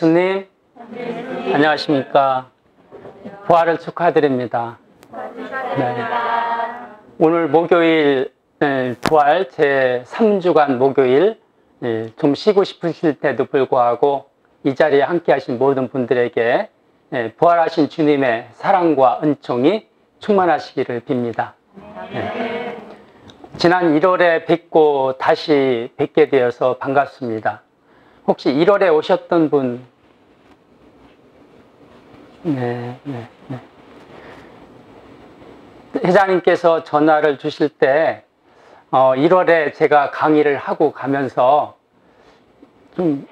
교수님, 안녕하십니까. 부활을 축하드립니다. 네. 오늘 목요일 부활 제3주간 목요일, 좀 쉬고 싶으실 때도 불구하고 이 자리에 함께 하신 모든 분들에게 부활하신 주님의 사랑과 은총이 충만하시기를 빕니다. 네. 지난 1월에 뵙고 다시 뵙게 되어서 반갑습니다. 혹시 1월에 오셨던 분? 네. 회장님께서 전화를 주실 때 1월에 제가 강의를 하고 가면서 좀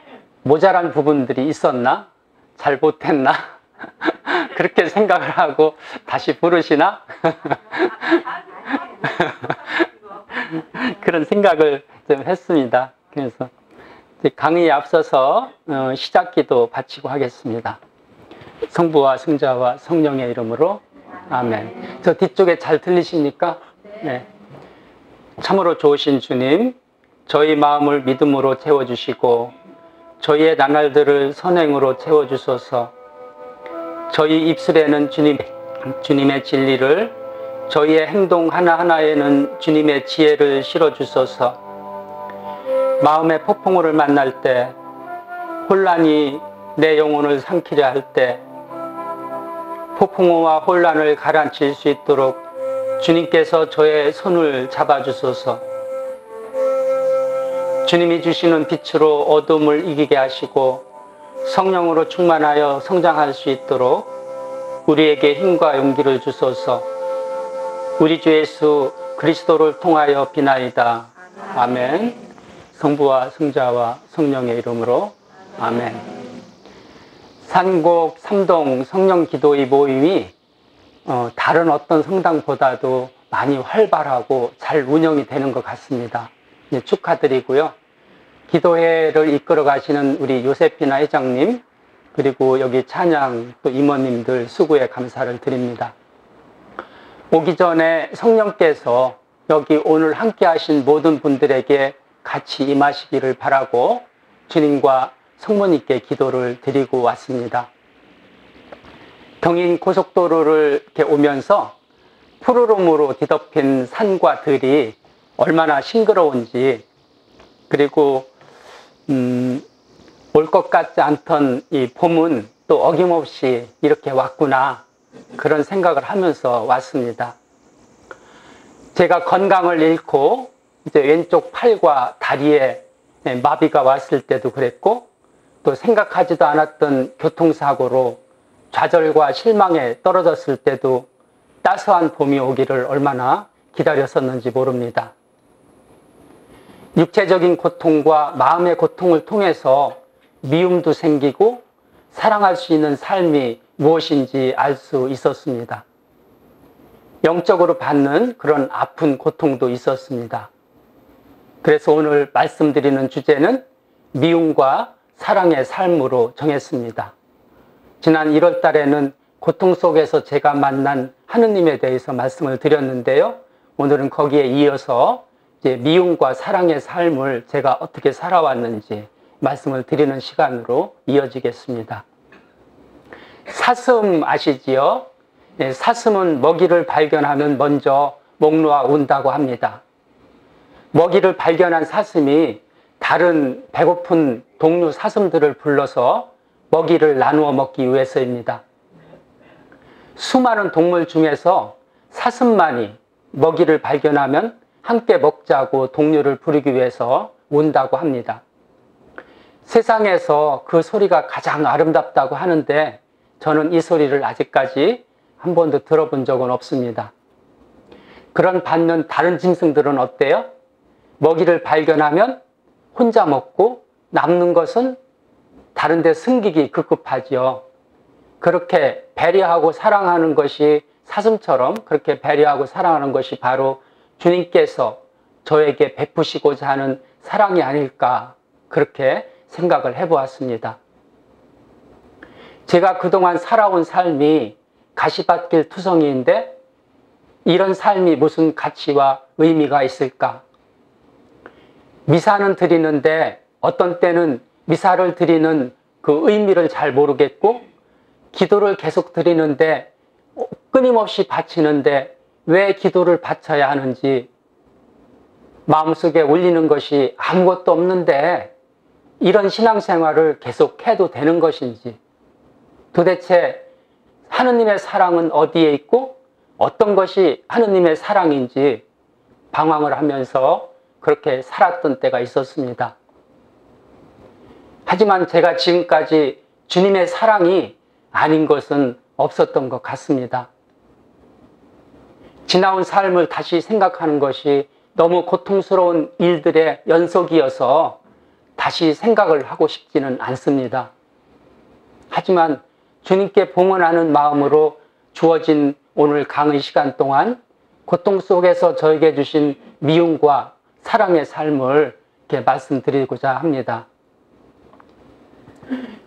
모자란 부분들이 있었나? 잘 못했나? 그렇게 생각을 하고 다시 부르시나? 그런 생각을 좀 했습니다. 그래서 강의에 앞서서 시작기도 바치고 하겠습니다. 성부와 성자와 성령의 이름으로 아멘. 저 뒤쪽에 잘 들리십니까? 네. 참으로 좋으신 주님, 저희 마음을 믿음으로 채워주시고 저희의 나날들을 선행으로 채워주소서. 저희 입술에는 주님의 진리를, 저희의 행동 하나하나에는 주님의 지혜를 실어주소서. 마음의 폭풍우를 만날 때, 혼란이 내 영혼을 삼키려 할 때, 폭풍우와 혼란을 가라앉힐 수 있도록 주님께서 저의 손을 잡아주소서. 주님이 주시는 빛으로 어둠을 이기게 하시고 성령으로 충만하여 성장할 수 있도록 우리에게 힘과 용기를 주소서. 우리 주 예수 그리스도를 통하여 비나이다. 아멘. 성부와 성자와 성령의 이름으로 아멘. 산곡 삼동 성령 기도의 모임이 다른 어떤 성당보다도 많이 활발하고 잘 운영이 되는 것 같습니다. 축하드리고요. 기도회를 이끌어 가시는 우리 요세피나 회장님, 그리고 여기 찬양 또 임원님들 수고에 감사를 드립니다. 오기 전에 성령께서 여기 오늘 함께 하신 모든 분들에게 같이 임하시기를 바라고 주님과 성모님께 기도를 드리고 왔습니다. 경인 고속도로를 이렇게 오면서 푸르름으로 뒤덮인 산과 들이 얼마나 싱그러운지, 그리고 올 것 같지 않던 이 봄은 또 어김없이 이렇게 왔구나, 그런 생각을 하면서 왔습니다. 제가 건강을 잃고 이제 왼쪽 팔과 다리에 마비가 왔을 때도 그랬고, 또 생각하지도 않았던 교통사고로 좌절과 실망에 떨어졌을 때도 따스한 봄이 오기를 얼마나 기다렸었는지 모릅니다. 육체적인 고통과 마음의 고통을 통해서 미움도 생기고 사랑할 수 있는 삶이 무엇인지 알 수 있었습니다. 영적으로 받는 그런 아픈 고통도 있었습니다. 그래서 오늘 말씀드리는 주제는 미움과 사랑의 삶으로 정했습니다. 지난 1월 달에는 고통 속에서 제가 만난 하느님에 대해서 말씀을 드렸는데요. 오늘은 거기에 이어서 이제 미움과 사랑의 삶을 제가 어떻게 살아왔는지 말씀을 드리는 시간으로 이어지겠습니다. 사슴 아시지요? 네, 사슴은 먹이를 발견하면 먼저 목 놓아 운다고 합니다. 먹이를 발견한 사슴이 다른 배고픈 동료 사슴들을 불러서 먹이를 나누어 먹기 위해서입니다. 수많은 동물 중에서 사슴만이 먹이를 발견하면 함께 먹자고 동료를 부르기 위해서 운다고 합니다. 세상에서 그 소리가 가장 아름답다고 하는데 저는 이 소리를 아직까지 한 번도 들어본 적은 없습니다. 그런 반면 다른 짐승들은 어때요? 먹이를 발견하면 혼자 먹고 남는 것은 다른 데 숨기기 급급하지요. 그렇게 배려하고 사랑하는 것이, 사슴처럼 그렇게 배려하고 사랑하는 것이 바로 주님께서 저에게 베푸시고자 하는 사랑이 아닐까, 그렇게 생각을 해보았습니다. 제가 그동안 살아온 삶이 가시밭길 투성이인데 이런 삶이 무슨 가치와 의미가 있을까? 미사는 드리는데 어떤 때는 미사를 드리는 그 의미를 잘 모르겠고 기도를 계속 드리는데 끊임없이 바치는데 왜 기도를 바쳐야 하는지 마음속에 울리는 것이 아무것도 없는데 이런 신앙생활을 계속 해도 되는 것인지 도대체 하느님의 사랑은 어디에 있고 어떤 것이 하느님의 사랑인지 방황을 하면서 그렇게 살았던 때가 있었습니다. 하지만 제가 지금까지 주님의 사랑이 아닌 것은 없었던 것 같습니다. 지나온 삶을 다시 생각하는 것이 너무 고통스러운 일들의 연속이어서 다시 생각을 하고 싶지는 않습니다. 하지만 주님께 봉헌하는 마음으로 주어진 오늘 강의 시간 동안 고통 속에서 저에게 주신 미움과 사랑의 삶을 이렇게 말씀드리고자 합니다.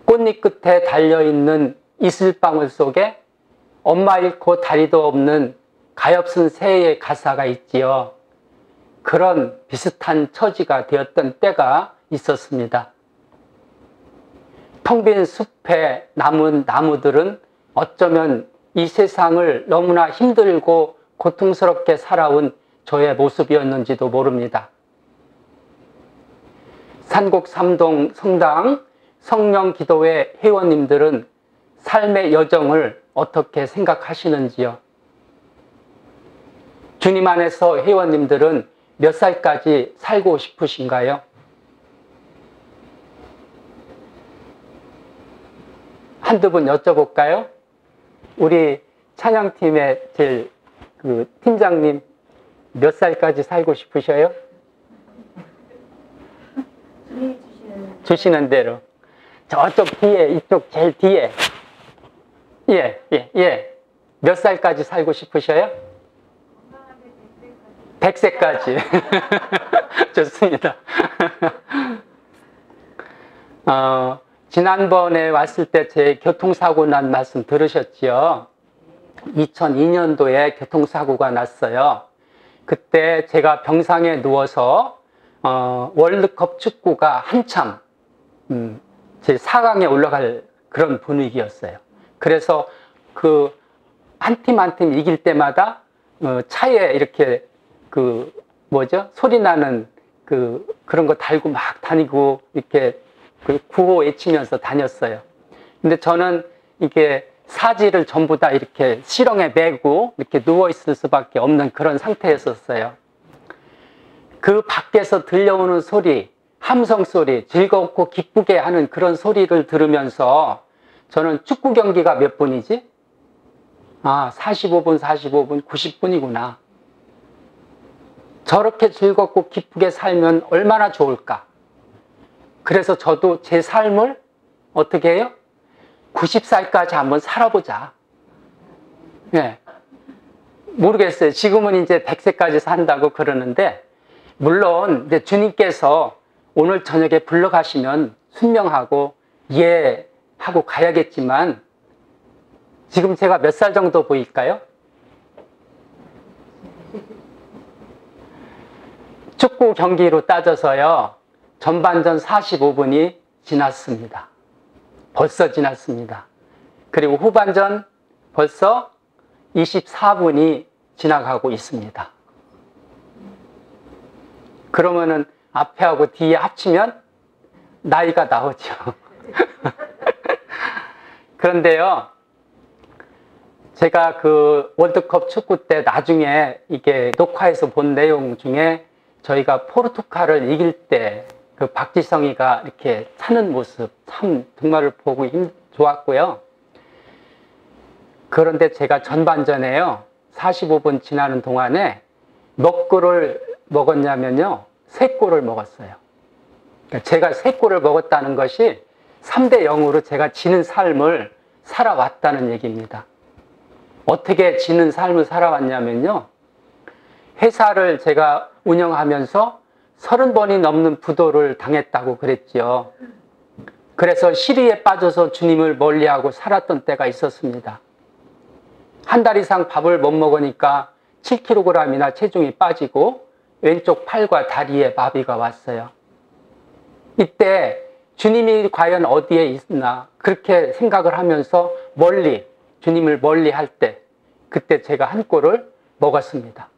꽃잎 끝에 달려있는 이슬방울 속에 엄마 잃고 다리도 없는 가엾은 새의 가사가 있지요. 그런 비슷한 처지가 되었던 때가 있었습니다. 텅 빈 숲에 남은 나무들은 어쩌면 이 세상을 너무나 힘들고 고통스럽게 살아온 저의 모습이었는지도 모릅니다. 산곡 삼동 성당 성령기도회 회원님들은 삶의 여정을 어떻게 생각하시는지요? 주님 안에서 회원님들은 몇 살까지 살고 싶으신가요? 한두 분 여쭤볼까요? 우리 찬양팀의 제일 팀장님 몇 살까지 살고 싶으셔요? 주시는 대로. 저쪽 뒤에, 이쪽 제일 뒤에. 예. 몇 살까지 살고 싶으셔요? 100세까지. 좋습니다. 지난번에 왔을 때 제 교통사고 난 말씀 들으셨지요? 2002년도에 교통사고가 났어요. 그때 제가 병상에 누워서 월드컵 축구가 한참 제 4강에 올라갈 그런 분위기였어요. 그래서 그 한 팀 한 팀 이길 때마다 차에 이렇게 소리 나는 그런 거 달고 막 다니고 이렇게 구호 외치면서 다녔어요. 근데 저는 이게 사지를 전부 다 이렇게 실형에 메고 이렇게 누워 있을 수밖에 없는 그런 상태였었어요. 그 밖에서 들려오는 소리, 함성 소리, 즐겁고 기쁘게 하는 그런 소리를 들으면서 저는 축구 경기가 몇 분이지? 45분, 90분이구나. 저렇게 즐겁고 기쁘게 살면 얼마나 좋을까? 그래서 저도 제 삶을 어떻게 해요? 90살까지 한번 살아보자. 네. 모르겠어요. 지금은 이제 100세까지 산다고 그러는데, 물론 이제 주님께서 오늘 저녁에 불러가시면 순명하고 예 하고 가야겠지만, 지금 제가 몇 살 정도 보일까요? 축구 경기로 따져서요, 전반전 45분이 지났습니다. 벌써 지났습니다. 그리고 후반전 벌써 24분이 지나가고 있습니다. 그러면은 앞에하고 뒤에 합치면 나이가 나오죠. 그런데요, 제가 그 월드컵 축구 때 나중에 이게 녹화해서 본 내용 중에 저희가 포르투갈을 이길 때 그 박지성이가 이렇게 차는 모습 참 정말 보고 좋았고요. 그런데 제가 전반전에요, 45분 지나는 동안에 몇 골을 먹었냐면요, 3골을 먹었어요. 그러니까 제가 3골을 먹었다는 것이 3대 0으로 제가 지는 삶을 살아왔다는 얘기입니다. 어떻게 지는 삶을 살아왔냐면요, 회사를 제가 운영하면서 30번이 넘는 부도를 당했다고 그랬죠. 그래서 시리에 빠져서 주님을 멀리하고 살았던 때가 있었습니다. 한 달 이상 밥을 못 먹으니까 7kg이나 체중이 빠지고 왼쪽 팔과 다리에 마비가 왔어요. 이때 주님이 과연 어디에 있나 그렇게 생각을 하면서 멀리 주님을 멀리 할 때 그때 제가 한 꼴을 먹었습니다.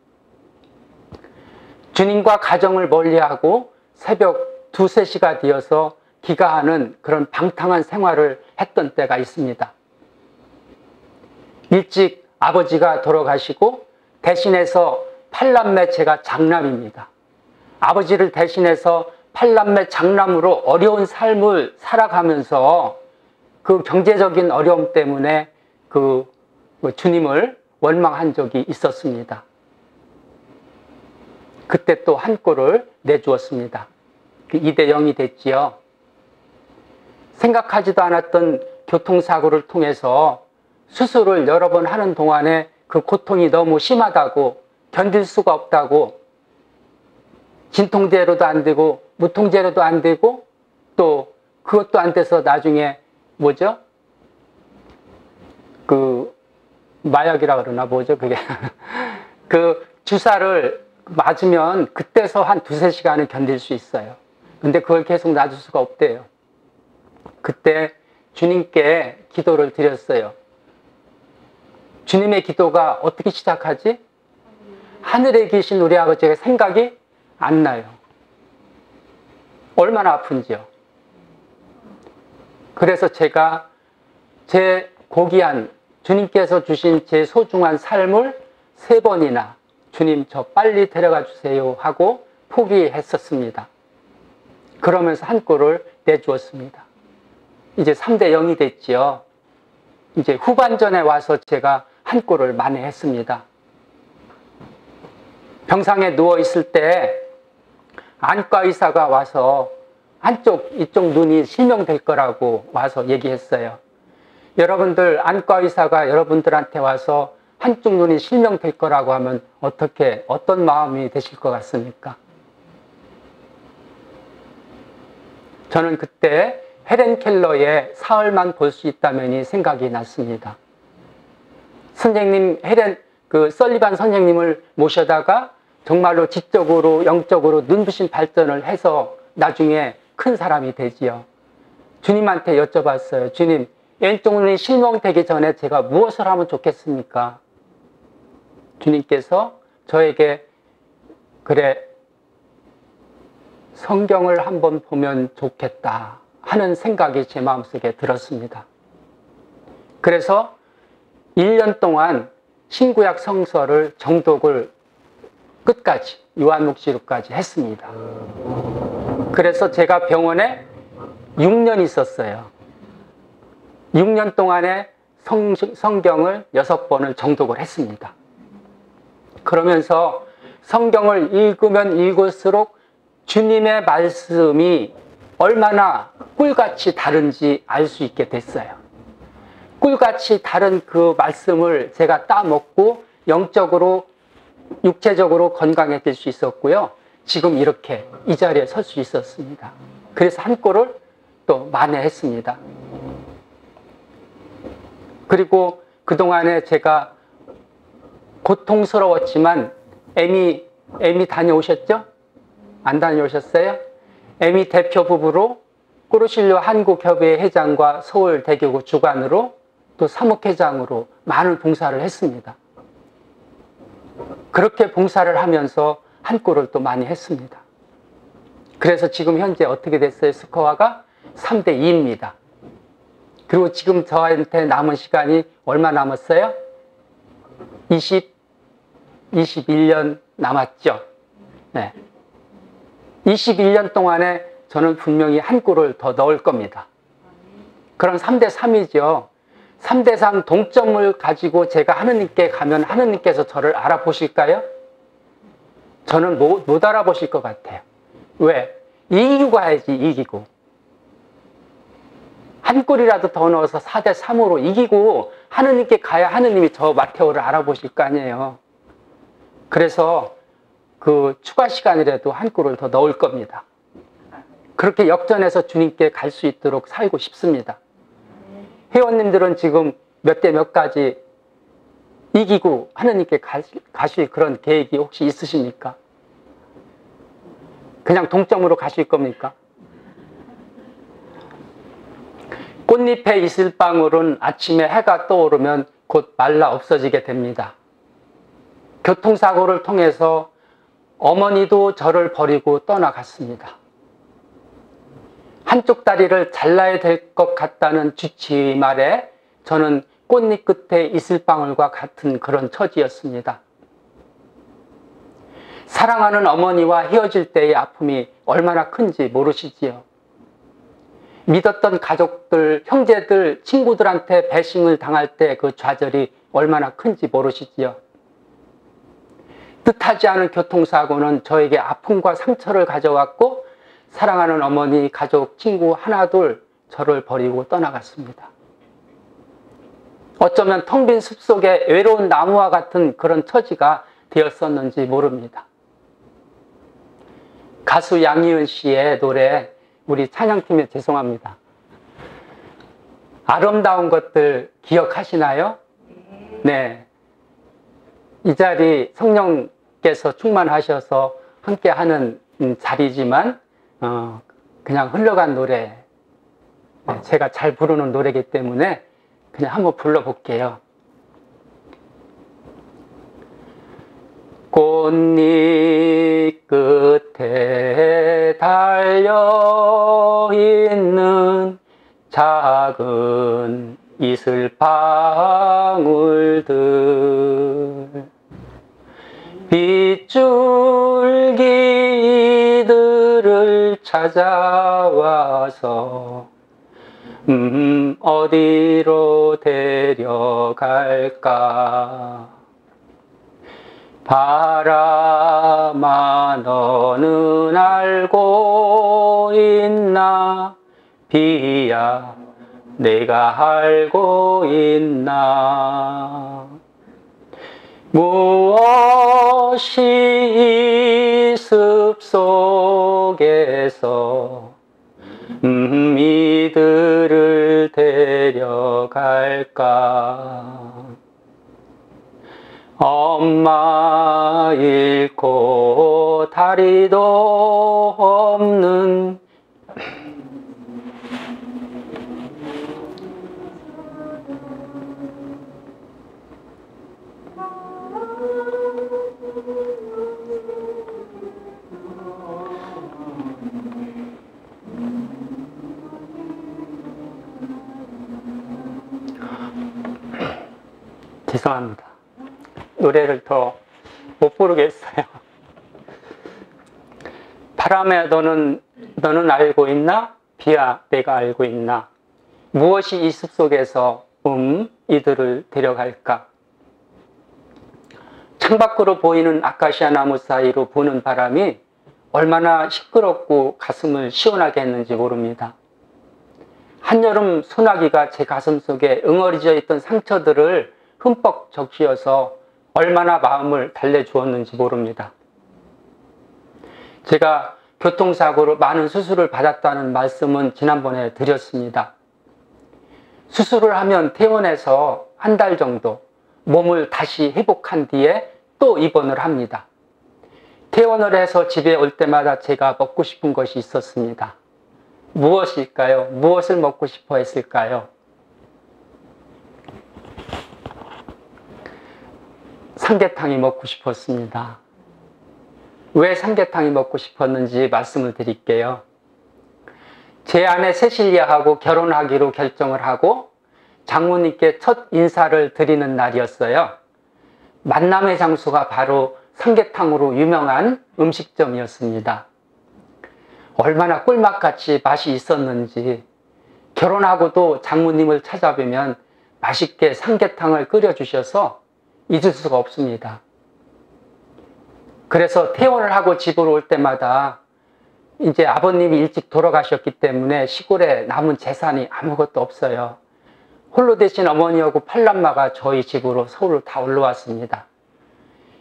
주님과 가정을 멀리하고 새벽 2, 3시가 되어서 기가하는 그런 방탕한 생활을 했던 때가 있습니다. 일찍 아버지가 돌아가시고 대신해서 8남매 제가 장남입니다. 아버지를 대신해서 8남매 장남으로 어려운 삶을 살아가면서 그 경제적인 어려움 때문에 그 주님을 원망한 적이 있었습니다. 그때 또 한 꼴을 내주었습니다. 2대 0이 됐지요. 생각하지도 않았던 교통사고를 통해서 수술을 여러 번 하는 동안에 그 고통이 너무 심하다고 견딜 수가 없다고 진통제로도 안 되고 무통제로도 안 되고 또 그것도 안 돼서 나중에 뭐죠? 그 마약이라 그러나 뭐죠 그게 그 주사를 맞으면 그때서 한 2, 3시간은 견딜 수 있어요. 근데 그걸 계속 놔줄 수가 없대요. 그때 주님께 기도를 드렸어요. 주님의 기도가 어떻게 시작하지? 하늘에 계신 우리 아버지가 생각이 안 나요. 얼마나 아픈지요. 그래서 제가 제 고귀한 주님께서 주신 제 소중한 삶을 3번이나 주님 저 빨리 데려가 주세요 하고 포기했었습니다. 그러면서 한 꼴을 내주었습니다. 이제 3대 0이 됐지요. 이제 후반전에 와서 제가 한 꼴을 만회했습니다. 병상에 누워있을 때 안과 의사가 와서 한쪽 이쪽 눈이 실명될 거라고 와서 얘기했어요. 여러분들 안과 의사가 여러분들한테 와서 한쪽 눈이 실명될 거라고 하면 어떤 마음이 되실 것 같습니까? 저는 그때 헬렌 켈러의 사흘만 볼 수 있다면이 생각이 났습니다. 선생님 설리반 선생님을 모셔다가 정말로 지적으로 영적으로 눈부신 발전을 해서 나중에 큰 사람이 되지요. 주님한테 여쭤봤어요. 주님, 왼쪽 눈이 실명되기 전에 제가 무엇을 하면 좋겠습니까? 주님께서 저에게 그래 성경을 한번 보면 좋겠다 하는 생각이 제 마음속에 들었습니다. 그래서 1년 동안 신구약 성서를 정독을 끝까지 요한묵시록까지 했습니다. 그래서 제가 병원에 6년 있었어요. 6년 동안에 성경을 6번을 정독을 했습니다. 그러면서 성경을 읽으면 읽을수록 주님의 말씀이 얼마나 꿀같이 다른지 알 수 있게 됐어요. 꿀같이 다른 그 말씀을 제가 따먹고 영적으로 육체적으로 건강해질 수 있었고요. 지금 이렇게 이 자리에 설 수 있었습니다. 그래서 한 꼴을 또 만회했습니다. 그리고 그동안에 제가 고통스러웠지만 애미 다녀오셨죠? 안 다녀오셨어요? 애미 대표 부부로 꾸르실료 한국협회 회장과 서울대교구 주관으로 또 사목회장으로 많은 봉사를 했습니다. 그렇게 봉사를 하면서 한 꼴을 또 많이 했습니다. 그래서 지금 현재 어떻게 됐어요? 스코어가 3대 2입니다. 그리고 지금 저한테 남은 시간이 얼마 남았어요? 21년 남았죠. 네. 21년 동안에 저는 분명히 한 꼴을 더 넣을 겁니다. 그럼 3대 3이죠. 3대 3 동점을 가지고 제가 하느님께 가면 하느님께서 저를 알아보실까요? 저는 못 알아보실 것 같아요. 왜? 이기고 가야지, 이기고. 한 꼴이라도 더 넣어서 4대 3으로 이기고 하느님께 가야 하느님이 저 마테오를 알아보실 거 아니에요. 그래서 그 추가 시간이라도 한 꼴을 더 넣을 겁니다. 그렇게 역전해서 주님께 갈 수 있도록 살고 싶습니다. 회원님들은 지금 몇 대 몇까지 이기고 하느님께 가실 그런 계획이 혹시 있으십니까? 그냥 동점으로 가실 겁니까? 꽃잎에 있을 방울은 아침에 해가 떠오르면 곧 말라 없어지게 됩니다. 교통사고를 통해서 어머니도 저를 버리고 떠나갔습니다. 한쪽 다리를 잘라야 될 것 같다는 주치의 말에 저는 꽃잎 끝에 있을 방울과 같은 그런 처지였습니다. 사랑하는 어머니와 헤어질 때의 아픔이 얼마나 큰지 모르시지요. 믿었던 가족들, 형제들, 친구들한테 배신을 당할 때 그 좌절이 얼마나 큰지 모르시지요. 뜻하지 않은 교통사고는 저에게 아픔과 상처를 가져왔고 사랑하는 어머니, 가족, 친구 하나둘 저를 버리고 떠나갔습니다. 어쩌면 텅 빈 숲속에 외로운 나무와 같은 그런 처지가 되었었는지 모릅니다. 가수 양희은 씨의 노래, 우리 찬양팀에 죄송합니다. 아름다운 것들 기억하시나요? 네. 이 자리 성령께서 충만하셔서 함께 하는 자리지만 그냥 흘러간 노래, 제가 잘 부르는 노래이기 때문에 그냥 한번 불러볼게요. 꽃잎 끝에 달려있는 작은 이슬방울들, 빗줄기들을 찾아와서 어디로 데려갈까? 바람아 너는 알고 있나? 비야 내가 알고 있나? 무엇이 이 숲속에서 이들을 데려갈까? 엄마 잃고 다리도 없는 죄송합니다. 노래를 더 못 부르겠어요. 바람에 너는 알고 있나? 비야 내가 알고 있나? 무엇이 이 숲속에서 이들을 데려갈까? 창밖으로 보이는 아카시아 나무 사이로 부는 바람이 얼마나 시끄럽고 가슴을 시원하게 했는지 모릅니다. 한여름 소나기가 제 가슴 속에 응어리져 있던 상처들을 흠뻑 적시어서 얼마나 마음을 달래주었는지 모릅니다. 제가 교통사고로 많은 수술을 받았다는 말씀은 지난번에 드렸습니다. 수술을 하면 퇴원해서 한 달 정도 몸을 다시 회복한 뒤에 또 입원을 합니다. 퇴원을 해서 집에 올 때마다 제가 먹고 싶은 것이 있었습니다. 무엇일까요? 무엇을 먹고 싶어 했을까요? 삼계탕이 먹고 싶었습니다. 왜 삼계탕이 먹고 싶었는지 말씀을 드릴게요. 제 아내 세실리아하고 결혼하기로 결정을 하고 장모님께 첫 인사를 드리는 날이었어요. 만남의 장소가 바로 삼계탕으로 유명한 음식점이었습니다. 얼마나 꿀맛같이 맛이 있었는지 결혼하고도 장모님을 찾아뵈면 맛있게 삼계탕을 끓여주셔서 잊을 수가 없습니다. 그래서 퇴원을 하고 집으로 올 때마다 이제 아버님이 일찍 돌아가셨기 때문에 시골에 남은 재산이 아무것도 없어요. 홀로 되신 어머니하고 팔남마가 저희 집으로 서울로 다 올라왔습니다.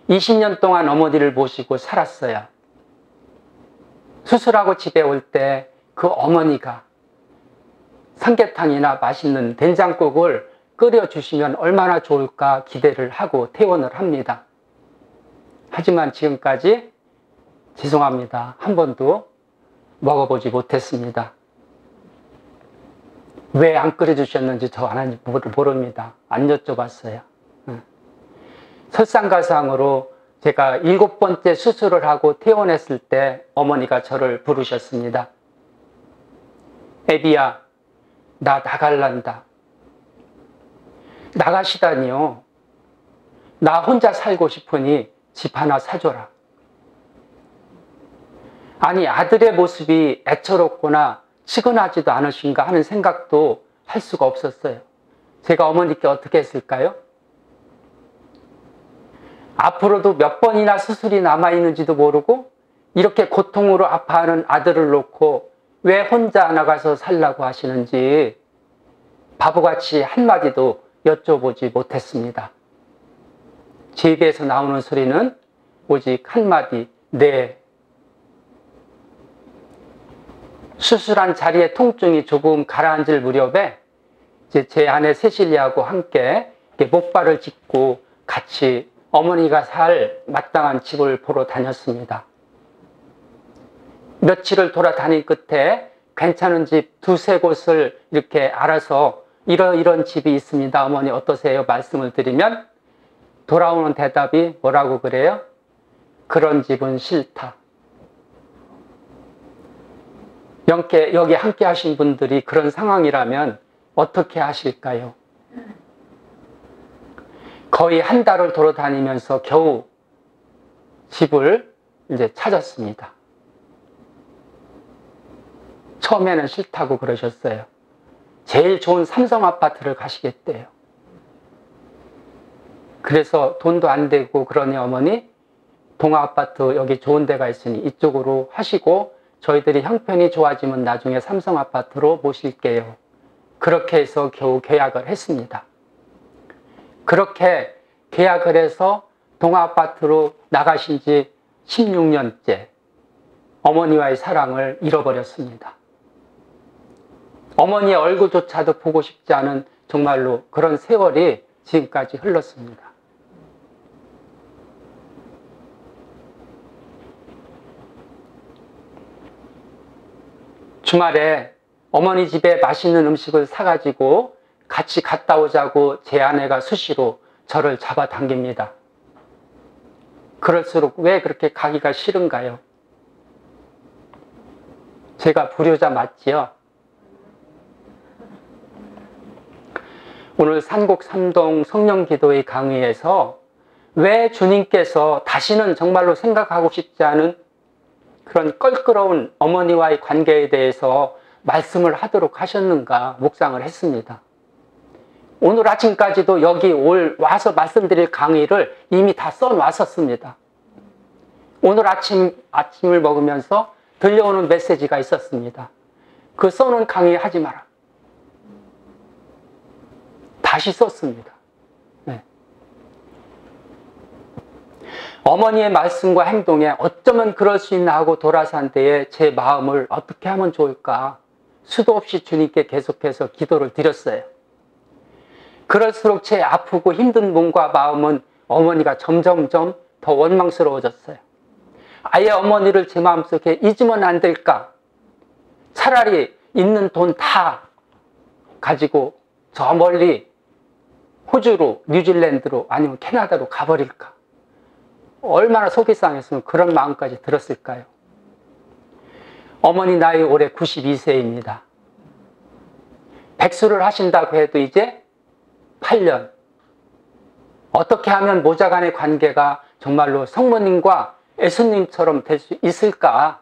20년 동안 어머니를 모시고 살았어요. 수술하고 집에 올 때 그 어머니가 삼계탕이나 맛있는 된장국을 끓여주시면 얼마나 좋을까 기대를 하고 퇴원을 합니다. 하지만 지금까지 죄송합니다. 한 번도 먹어보지 못했습니다. 왜 안 끓여주셨는지 저 하나님 모릅니다. 안 여쭤봤어요. 설상가상으로 제가 7번째 수술을 하고 퇴원했을 때 어머니가 저를 부르셨습니다. 애비야, 나 나갈란다. 나가시다니요. 나 혼자 살고 싶으니 집 하나 사줘라. 아니, 아들의 모습이 애처롭거나 치근하지도 않으신가 하는 생각도 할 수가 없었어요. 제가 어머니께 어떻게 했을까요? 앞으로도 몇 번이나 수술이 남아있는지도 모르고 이렇게 고통으로 아파하는 아들을 놓고 왜 혼자 나가서 살라고 하시는지 바보같이 한마디도 여쭤보지 못했습니다. 제 입에서 나오는 소리는 오직 한마디, 네. 수술한 자리의 통증이 조금 가라앉을 무렵에 제 아내 세실리아하고 함께 목발을 짚고 같이 어머니가 살 마땅한 집을 보러 다녔습니다. 며칠을 돌아다닌 끝에 괜찮은 집 2-3곳을 이렇게 알아서 이런 집이 있습니다. 어머니 어떠세요? 말씀을 드리면 돌아오는 대답이 뭐라고 그래요? 그런 집은 싫다. 여기 함께 하신 분들이 그런 상황이라면 어떻게 하실까요? 거의 한 달을 돌아다니면서 겨우 집을 이제 찾았습니다. 처음에는 싫다고 그러셨어요. 제일 좋은 삼성 아파트를 가시겠대요. 그래서 돈도 안 되고 그러니 어머니 동아 아파트 여기 좋은 데가 있으니 이쪽으로 하시고 저희들이 형편이 좋아지면 나중에 삼성 아파트로 모실게요. 그렇게 해서 겨우 계약을 했습니다. 그렇게 계약을 해서 동아 아파트로 나가신 지 16년째 어머니와의 사랑을 잃어버렸습니다. 어머니의 얼굴조차도 보고 싶지 않은 정말로 그런 세월이 지금까지 흘렀습니다. 주말에 어머니 집에 맛있는 음식을 사가지고 같이 갔다 오자고 제 아내가 수시로 저를 잡아당깁니다. 그럴수록 왜 그렇게 가기가 싫은가요? 제가 불효자 맞지요? 오늘 산곡 삼동 성령기도의 강의에서 왜 주님께서 다시는 정말로 생각하고 싶지 않은 그런 껄끄러운 어머니와의 관계에 대해서 말씀을 하도록 하셨는가 묵상을 했습니다. 오늘 아침까지도 여기 와서 말씀드릴 강의를 이미 다 써놨었습니다. 오늘 아침을 먹으면서 들려오는 메시지가 있었습니다. 그 써놓은 강의 하지 마라. 다시 썼습니다. 네. 어머니의 말씀과 행동에 어쩌면 그럴 수 있나 하고 돌아선 때에 제 마음을 어떻게 하면 좋을까 수도 없이 주님께 계속해서 기도를 드렸어요. 그럴수록 제 아프고 힘든 몸과 마음은 어머니가 점점점 더 원망스러워졌어요. 아예 어머니를 제 마음속에 잊으면 안 될까? 차라리 있는 돈 다 가지고 저 멀리 호주로, 뉴질랜드로 아니면 캐나다로 가버릴까? 얼마나 속이 상했으면 그런 마음까지 들었을까요? 어머니 나이 올해 92세입니다. 백수를 하신다고 해도 이제 8년. 어떻게 하면 모자 간의 관계가 정말로 성모님과 예수님처럼 될 수 있을까?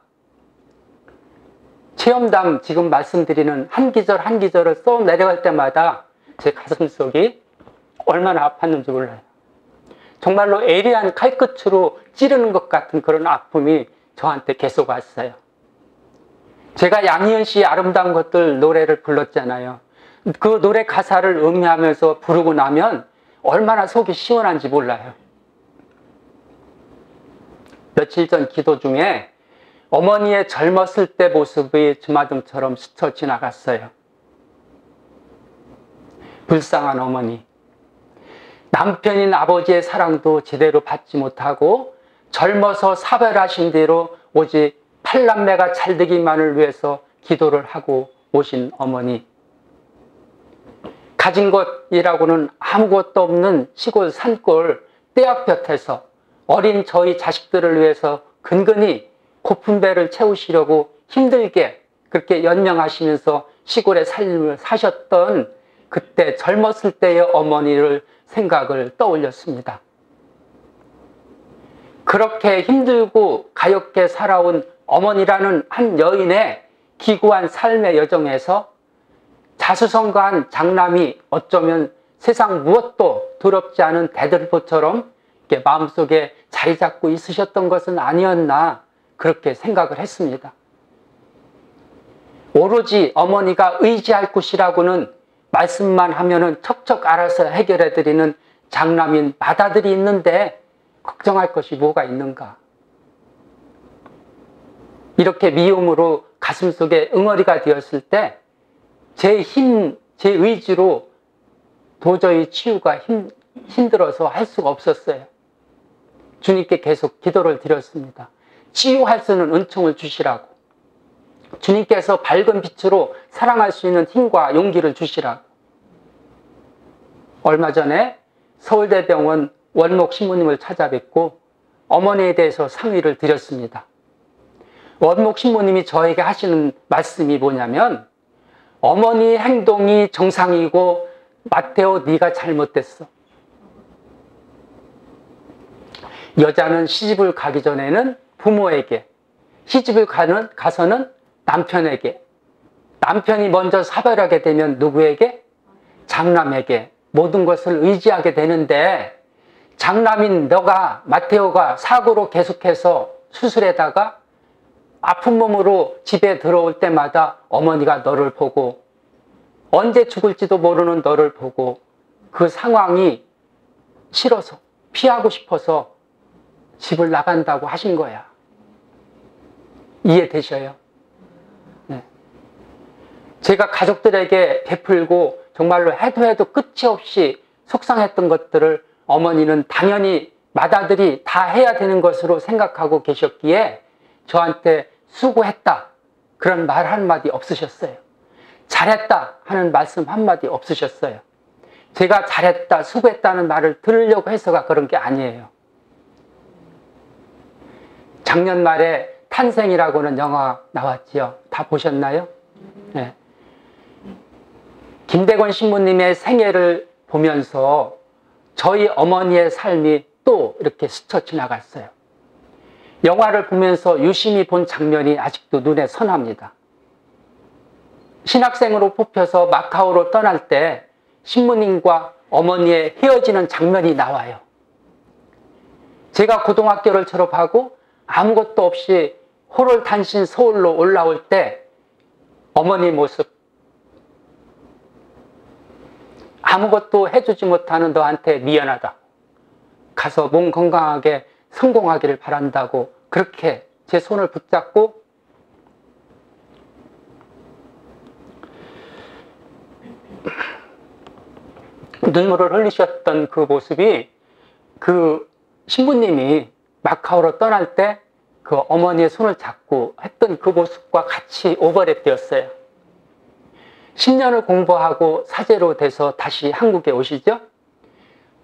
체험담 지금 말씀드리는 한 기절 한 기절을 써 내려갈 때마다 제 가슴속이 얼마나 아팠는지 몰라요. 정말로 애리한 칼끝으로 찌르는 것 같은 그런 아픔이 저한테 계속 왔어요. 제가 양희은 씨의 아름다운 것들 노래를 불렀잖아요. 그 노래 가사를 음미하면서 부르고 나면 얼마나 속이 시원한지 몰라요. 며칠 전 기도 중에 어머니의 젊었을 때 모습이 주마등처럼 스쳐 지나갔어요. 불쌍한 어머니. 남편인 아버지의 사랑도 제대로 받지 못하고 젊어서 사별하신 뒤로 오직 8남매가 잘되기만을 위해서 기도를 하고 오신 어머니. 가진 것이라고는 아무것도 없는 시골 산골 떼약볕에서 어린 저희 자식들을 위해서 근근히 고픈 배를 채우시려고 힘들게 그렇게 연명하시면서 시골의 삶을 사셨던 그때 젊었을 때의 어머니를 생각을 떠올렸습니다. 그렇게 힘들고 가엾게 살아온 어머니라는 한 여인의 기구한 삶의 여정에서 자수성가한 장남이 어쩌면 세상 무엇도 두렵지 않은 대들보처럼 이렇게 마음속에 자리 잡고 있으셨던 것은 아니었나 그렇게 생각을 했습니다. 오로지 어머니가 의지할 곳이라고는 말씀만 하면은 척척 알아서 해결해드리는 장남인 맏아들이 있는데 걱정할 것이 뭐가 있는가. 이렇게 미움으로 가슴속에 응어리가 되었을 때 제 힘, 제 의지로 도저히 치유가 힘들어서 할 수가 없었어요. 주님께 계속 기도를 드렸습니다. 치유할 수 있는 은총을 주시라고. 주님께서 밝은 빛으로 사랑할 수 있는 힘과 용기를 주시라고. 얼마 전에 서울대병원 원목 신부님을 찾아뵙고 어머니에 대해서 상의를 드렸습니다. 원목 신부님이 저에게 하시는 말씀이 뭐냐면 어머니 행동이 정상이고 마테오 네가 잘못됐어. 여자는 시집을 가기 전에는 부모에게, 시집을 가서는 남편에게, 남편이 먼저 사별하게 되면 누구에게? 장남에게 모든 것을 의지하게 되는데 장남인 너가, 마테오가 사고로 계속해서 수술에다가 아픈 몸으로 집에 들어올 때마다 어머니가 너를 보고 언제 죽을지도 모르는 너를 보고 그 상황이 싫어서 피하고 싶어서 집을 나간다고 하신 거야. 이해되셔요? 네. 제가 가족들에게 베풀고 정말로 해도 끝이 없이 속상했던 것들을 어머니는 당연히 맏아들이 다 해야 되는 것으로 생각하고 계셨기에 저한테 수고했다 그런 말 한마디 없으셨어요. 잘했다 하는 말씀 한마디 없으셨어요. 제가 잘했다 수고했다는 말을 들으려고 해서가 그런 게 아니에요. 작년 말에 탄생이라고는 영화 나왔지요. 다 보셨나요? 네. 김대건 신부님의 생애를 보면서 저희 어머니의 삶이 또 이렇게 스쳐 지나갔어요. 영화를 보면서 유심히 본 장면이 아직도 눈에 선합니다. 신학생으로 뽑혀서 마카오로 떠날 때 신부님과 어머니의 헤어지는 장면이 나와요. 제가 고등학교를 졸업하고 아무것도 없이 호롤단신 서울로 올라올 때 어머니 모습, 아무것도 해주지 못하는 너한테 미안하다. 가서 몸 건강하게 성공하기를 바란다고 그렇게 제 손을 붙잡고 눈물을 흘리셨던 그 모습이 그 신부님이 마카오로 떠날 때 그 어머니의 손을 잡고 했던 그 모습과 같이 오버랩 되었어요. 10년을 공부하고 사제로 돼서 다시 한국에 오시죠.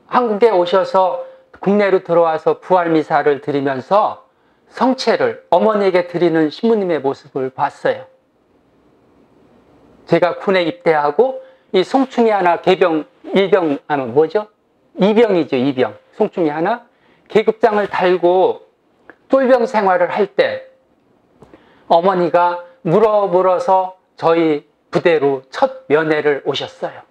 한국에 오셔서 국내로 들어와서 부활미사를 드리면서 성체를 어머니에게 드리는 신부님의 모습을 봤어요. 제가 군에 입대하고 이 송충이 하나 개병, 일병, 뭐죠? 이병이죠, 이병. 송충이 하나 계급장을 달고 쫄병 생활을 할 때 어머니가 물어서 저희 부대로 첫 면회를 오셨어요.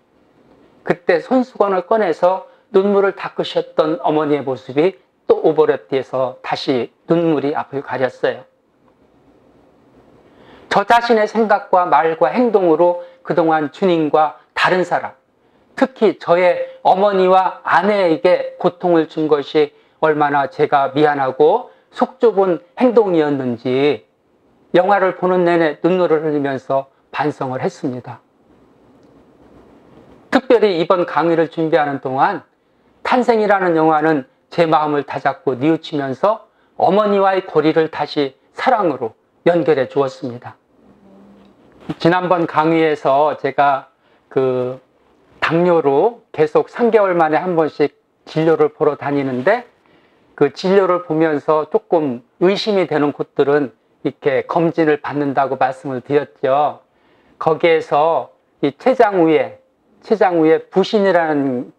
그때 손수건을 꺼내서 눈물을 닦으셨던 어머니의 모습이 또 오버랩돼서 다시 눈물이 앞을 가렸어요. 저 자신의 생각과 말과 행동으로 그동안 주님과 다른 사람, 특히 저의 어머니와 아내에게 고통을 준 것이 얼마나 제가 미안하고 속 좁은 행동이었는지 영화를 보는 내내 눈물을 흘리면서 반성을 했습니다. 특별히 이번 강의를 준비하는 동안 탄생이라는 영화는 제 마음을 다잡고 뉘우치면서 어머니와의 고리를 다시 사랑으로 연결해 주었습니다. 지난번 강의에서 제가 당뇨로 계속 3개월 만에 한 번씩 진료를 보러 다니는데 그 진료를 보면서 조금 의심이 되는 곳들은 이렇게 검진을 받는다고 말씀을 드렸죠. 거기에서 이 췌장 위에 부신이라는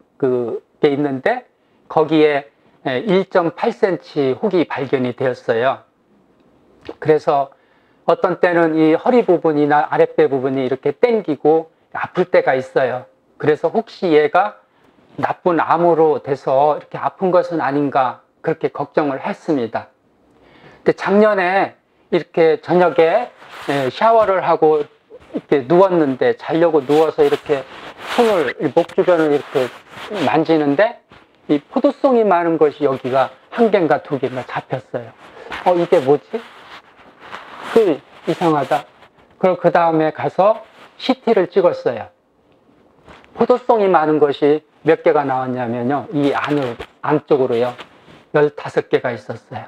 게 있는데 거기에 1.8cm 혹이 발견이 되었어요. 그래서 어떤 때는 이 허리 부분이나 아랫배 부분이 이렇게 당기고 아플 때가 있어요. 그래서 혹시 얘가 나쁜 암으로 돼서 이렇게 아픈 것은 아닌가 그렇게 걱정을 했습니다. 근데 작년에 이렇게 저녁에 샤워를 하고 이렇게 누웠는데 자려고 누워서 이렇게 손을 목 주변을 이렇게 만지는데 이 포도송이 많은 것이 여기가 한 개인가 두 개인가 잡혔어요. 이게 뭐지? 이상하다. 그리고 그 다음에 가서 CT를 찍었어요. 포도송이 많은 것이 몇 개가 나왔냐면요. 이 안쪽으로요. 15개가 있었어요.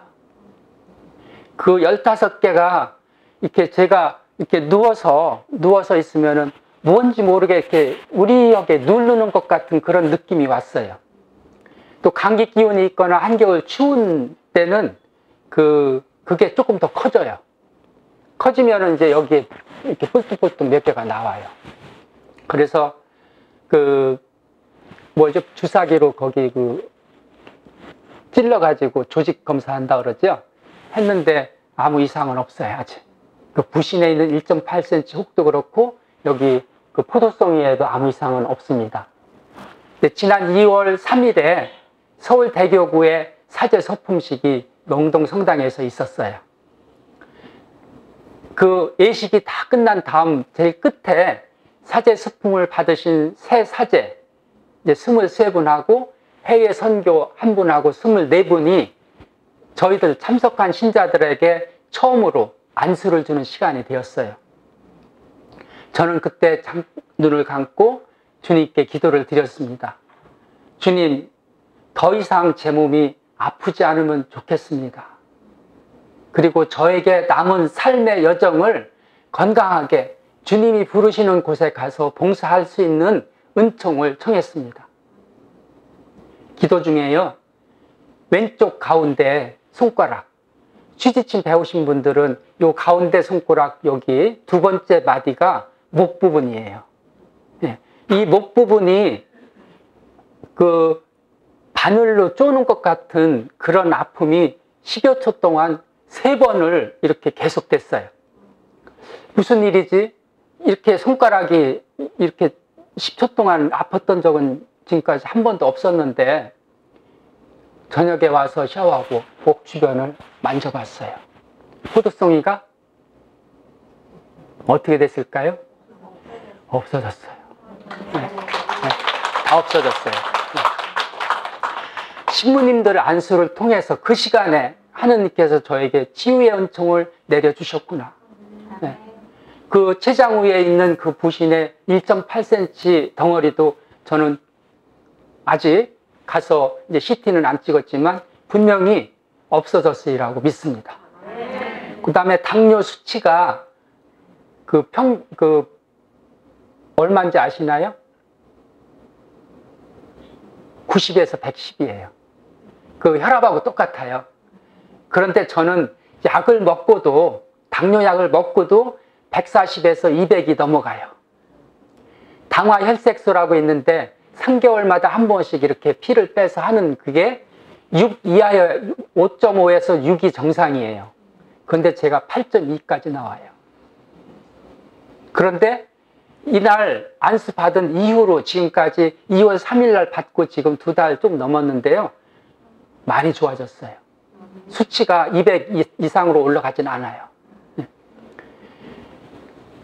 그 15개가 이렇게 제가 이렇게 누워서 있으면은 뭔지 모르게 이렇게 우리에게 누르는 것 같은 그런 느낌이 왔어요. 또 감기 기운이 있거나 한겨울 추운 때는 그게 조금 더 커져요. 커지면은 이제 여기에 이렇게 뿔뚝뿔뚝 몇 개가 나와요. 그래서 주사기로 거기 찔러가지고 조직 검사한다 그러죠? 했는데 아무 이상은 없어요, 아직. 그 부신에 있는 1.8cm 혹도 그렇고, 여기 그 포도송이에도 아무 이상은 없습니다. 근데 지난 2월 3일에 서울 대교구에 사제 서품식이 명동 성당에서 있었어요. 그 예식이 다 끝난 다음 제일 끝에 사제 서품을 받으신 새 사제, 이제 23분하고 해외 선교 1분하고 24분이 저희들 참석한 신자들에게 처음으로 안수를 주는 시간이 되었어요. 저는 그때 눈을 감고 주님께 기도를 드렸습니다. 주님, 더 이상 제 몸이 아프지 않으면 좋겠습니다. 그리고 저에게 남은 삶의 여정을 건강하게 주님이 부르시는 곳에 가서 봉사할 수 있는 은총을 청했습니다. 기도 중에요, 왼쪽 가운데 손가락, 취지침 배우신 분들은 요 가운데 손가락 여기 두 번째 마디가 목 부분이에요. 이 목 부분이 바늘로 쪼는 것 같은 그런 아픔이 10여 초 동안 3번을 이렇게 계속됐어요. 무슨 일이지? 이렇게 손가락이 이렇게 10초 동안 아팠던 적은 지금까지 한 번도 없었는데, 저녁에 와서 샤워하고 목 주변을 만져봤어요. 포도송이가 어떻게 됐을까요? 없어졌어요. 다 없어졌어요. 신부님들 안수를 통해서 그 시간에 하느님께서 저에게 치유의 은총을 내려주셨구나. 그 췌장 위에 있는 그 부신의 1.8cm 덩어리도 저는 아직 가서 이제 CT는 안 찍었지만 분명히 없어졌으리라고 믿습니다. 그 다음에 당뇨 수치가 얼마인지 아시나요? 90에서 110이에요. 그 혈압하고 똑같아요. 그런데 저는 약을 먹고도, 당뇨약을 먹고도 140에서 200이 넘어가요. 당화혈색소라고 있는데 3개월마다 한 번씩 이렇게 피를 빼서 하는 그게 6 이하여 5.5에서 6이 정상이에요. 그런데 제가 8.2까지 나와요. 그런데 이날 안수 받은 이후로 지금까지 2월 3일 날 받고 지금 2달 좀 넘었는데요, 많이 좋아졌어요. 수치가 200 이상으로 올라가진 않아요.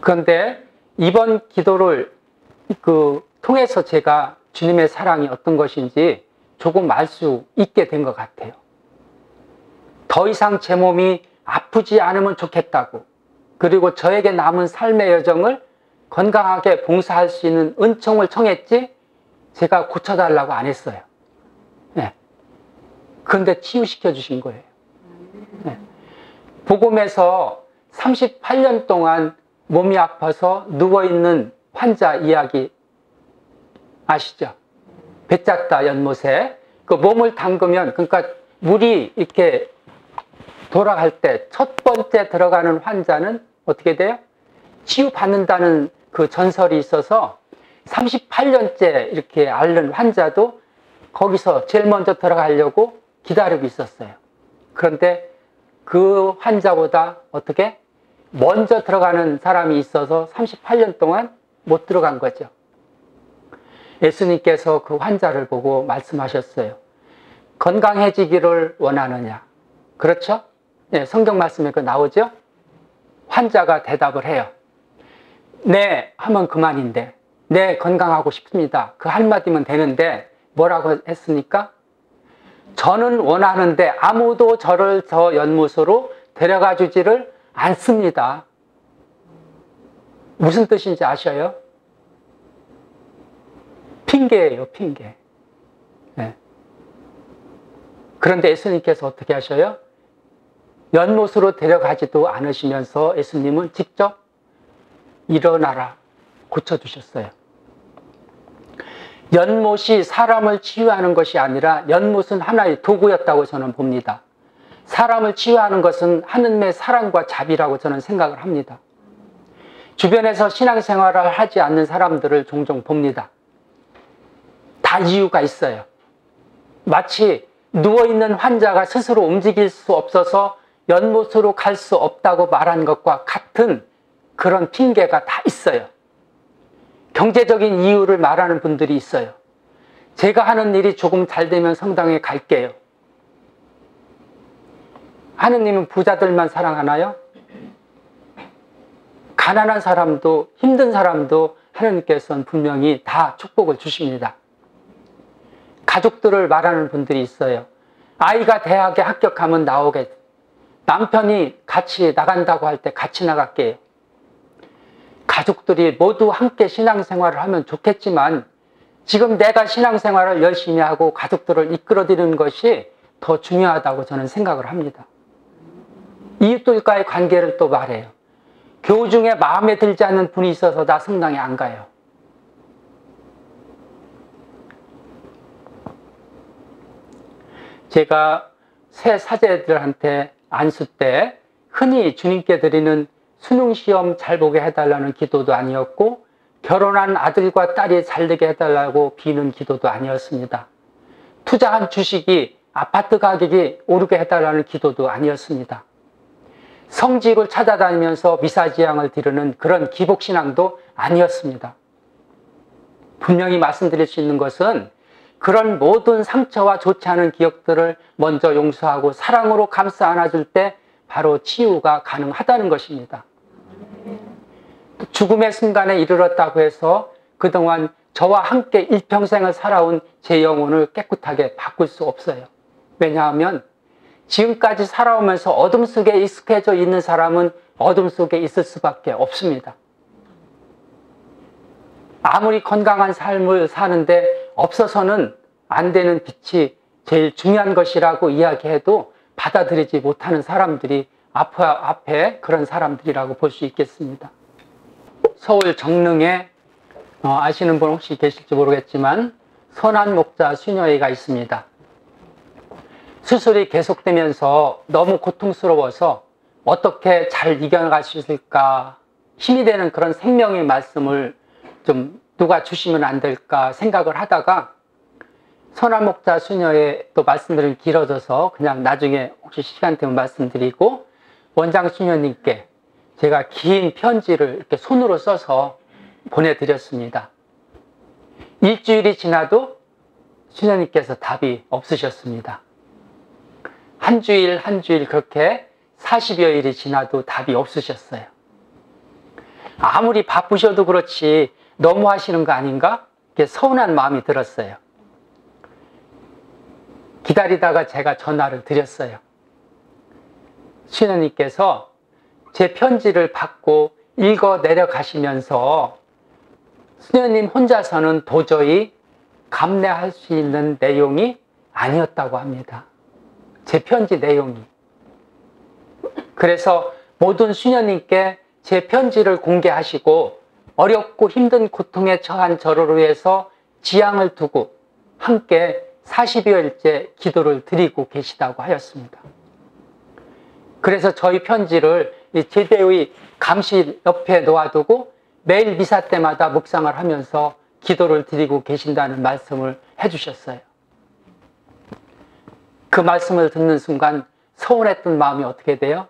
그런데 이번 기도를 통해서 제가 주님의 사랑이 어떤 것인지 조금 알 수 있게 된 것 같아요. 더 이상 제 몸이 아프지 않으면 좋겠다고, 그리고 저에게 남은 삶의 여정을 건강하게 봉사할 수 있는 은총을 청했지 제가 고쳐달라고 안 했어요. 그런데 치유시켜 주신 거예요. 복음에서 38년 동안 몸이 아파서 누워있는 환자 이야기 아시죠? 배짰다 연못에 그 몸을 담그면, 그러니까 물이 이렇게 돌아갈 때 첫 번째 들어가는 환자는 어떻게 돼요? 치유받는다는 그 전설이 있어서 38년째 이렇게 앓는 환자도 거기서 제일 먼저 들어가려고 기다리고 있었어요. 그런데 그 환자보다 어떻게? 먼저 들어가는 사람이 있어서 38년 동안 못 들어간 거죠. 예수님께서 그 환자를 보고 말씀하셨어요. 건강해지기를 원하느냐? 그렇죠? 네, 성경 말씀에 그 나오죠? 환자가 대답을 해요. 네, 하면 그만인데. 네, 건강하고 싶습니다. 그 한마디면 되는데 뭐라고 했습니까? 저는 원하는데 아무도 저를 저 연못으로 데려가 주지를 않습니다. 무슨 뜻인지 아셔요? 핑계예요, 핑계. 네. 그런데 예수님께서 어떻게 하셔요? 연못으로 데려가지도 않으시면서 예수님은 직접 일어나라 고쳐주셨어요. 연못이 사람을 치유하는 것이 아니라 연못은 하나의 도구였다고 저는 봅니다. 사람을 치유하는 것은 하느님의 사랑과 자비라고 저는 생각을 합니다. 주변에서 신앙생활을 하지 않는 사람들을 종종 봅니다. 다 이유가 있어요. 마치 누워있는 환자가 스스로 움직일 수 없어서 연못으로 갈 수 없다고 말한 것과 같은 그런 핑계가 다 있어요. 경제적인 이유를 말하는 분들이 있어요. 제가 하는 일이 조금 잘 되면 성당에 갈게요. 하느님은 부자들만 사랑하나요? 가난한 사람도 힘든 사람도 하느님께서는 분명히 다 축복을 주십니다. 가족들을 말하는 분들이 있어요. 아이가 대학에 합격하면 나오게, 남편이 같이 나간다고 할 때 같이 나갈게요. 가족들이 모두 함께 신앙생활을 하면 좋겠지만 지금 내가 신앙생활을 열심히 하고 가족들을 이끌어드리는 것이 더 중요하다고 저는 생각을 합니다. 이웃들과의 관계를 또 말해요. 교우 중에 마음에 들지 않는 분이 있어서 나 성당에 안 가요. 제가 새 사제들한테 안수 때 흔히 주님께 드리는 수능시험 잘 보게 해달라는 기도도 아니었고 결혼한 아들과 딸이 잘 되게 해달라고 비는 기도도 아니었습니다. 투자한 주식이 아파트 가격이 오르게 해달라는 기도도 아니었습니다. 성직을 찾아다니면서 미사지향을 드리는 그런 기복신앙도 아니었습니다. 분명히 말씀드릴 수 있는 것은 그런 모든 상처와 좋지 않은 기억들을 먼저 용서하고 사랑으로 감싸 안아줄 때 바로 치유가 가능하다는 것입니다. 죽음의 순간에 이르렀다고 해서 그동안 저와 함께 일평생을 살아온 제 영혼을 깨끗하게 바꿀 수 없어요. 왜냐하면 지금까지 살아오면서 어둠 속에 익숙해져 있는 사람은 어둠 속에 있을 수밖에 없습니다. 아무리 건강한 삶을 사는데 없어서는 안 되는 빛이 제일 중요한 것이라고 이야기해도 받아들이지 못하는 사람들이 앞에 그런 사람들이라고 볼 수 있겠습니다. 서울 정릉에 아시는 분 혹시 계실지 모르겠지만 선한 목자 수녀회가 있습니다. 수술이 계속되면서 너무 고통스러워서 어떻게 잘 이겨나갈 수 있을까 힘이 되는 그런 생명의 말씀을 좀 누가 주시면 안 될까 생각을 하다가 선한 목자 수녀회 또 말씀드리면 길어져서 그냥 나중에 혹시 시간 되면 말씀드리고 원장 수녀님께 제가 긴 편지를 이렇게 손으로 써서 보내드렸습니다. 일주일이 지나도 수녀님께서 답이 없으셨습니다. 한 주일 한 주일 그렇게 40여일이 지나도 답이 없으셨어요. 아무리 바쁘셔도 그렇지 너무 하시는 거 아닌가? 이렇게 서운한 마음이 들었어요. 기다리다가 제가 전화를 드렸어요. 수녀님께서 제 편지를 받고 읽어 내려가시면서 수녀님 혼자서는 도저히 감내할 수 있는 내용이 아니었다고 합니다. 제 편지 내용이. 그래서 모든 수녀님께 제 편지를 공개하시고 어렵고 힘든 고통에 처한 저를 위해서 지향을 두고 함께 40여일째 기도를 드리고 계시다고 하였습니다. 그래서 저희 편지를 제대의 감실 옆에 놓아두고 매일 미사 때마다 묵상을 하면서 기도를 드리고 계신다는 말씀을 해주셨어요. 그 말씀을 듣는 순간 서운했던 마음이 어떻게 돼요?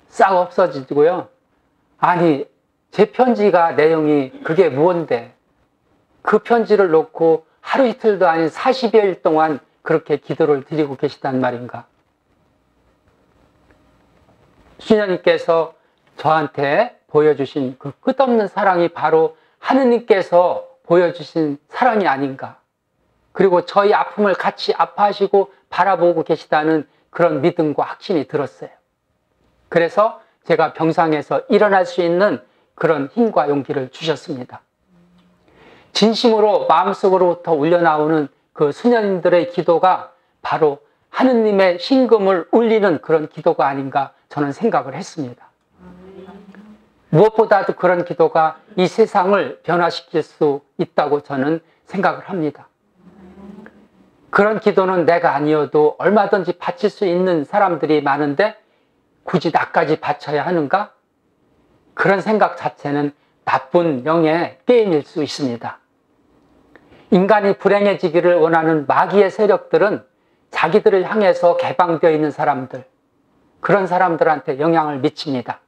싹 없어지고요. 아니, 제 편지가 내용이 그게 무언데 그 편지를 놓고 하루 이틀도 아닌 40여일 동안 그렇게 기도를 드리고 계시단 말인가? 수녀님께서 저한테 보여주신 그 끝없는 사랑이 바로 하느님께서 보여주신 사랑이 아닌가? 그리고 저희 아픔을 같이 아파하시고 바라보고 계시다는 그런 믿음과 확신이 들었어요. 그래서 제가 병상에서 일어날 수 있는 그런 힘과 용기를 주셨습니다. 진심으로 마음속으로부터 울려나오는 그 수녀님들의 기도가 바로 하느님의 신금을 울리는 그런 기도가 아닌가 저는 생각을 했습니다. 무엇보다도 그런 기도가 이 세상을 변화시킬 수 있다고 저는 생각을 합니다. 그런 기도는 내가 아니어도 얼마든지 바칠 수 있는 사람들이 많은데 굳이 나까지 바쳐야 하는가? 그런 생각 자체는 나쁜 영의 게임일 수 있습니다. 인간이 불행해지기를 원하는 마귀의 세력들은 자기들을 향해서 개방되어 있는 사람들, 그런 사람들한테 영향을 미칩니다.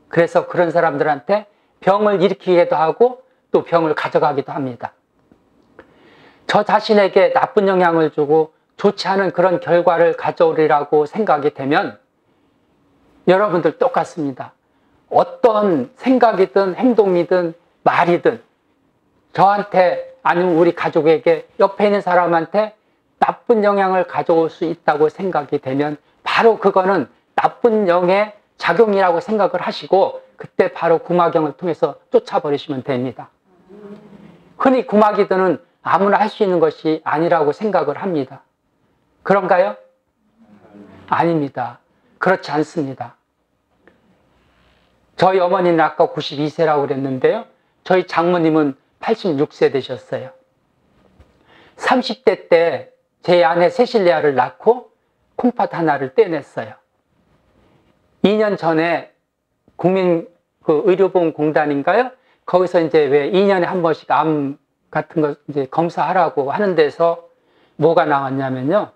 그래서 그런 사람들한테 병을 일으키기도 하고 또 병을 가져가기도 합니다. 저 자신에게 나쁜 영향을 주고 좋지 않은 그런 결과를 가져오리라고 생각이 되면 여러분들 똑같습니다. 어떤 생각이든 행동이든 말이든 저한테 아니면 우리 가족에게 옆에 있는 사람한테 나쁜 영향을 가져올 수 있다고 생각이 되면 바로 그거는 나쁜 영의 작용이라고 생각을 하시고 그때 바로 구마경을 통해서 쫓아버리시면 됩니다. 흔히 구마기도는 아무나 할 수 있는 것이 아니라고 생각을 합니다. 그런가요? 아닙니다. 그렇지 않습니다. 저희 어머니는 아까 92세라고 그랬는데요. 저희 장모님은 86세 되셨어요. 30대 때 제 아내 세실리아를 낳고 콩팥 하나를 떼냈어요. 2년 전에 의료보험공단인가요? 거기서 이제 왜 2년에 한 번씩 암 같은 거 이제 검사하라고 하는 데서 뭐가 나왔냐면요.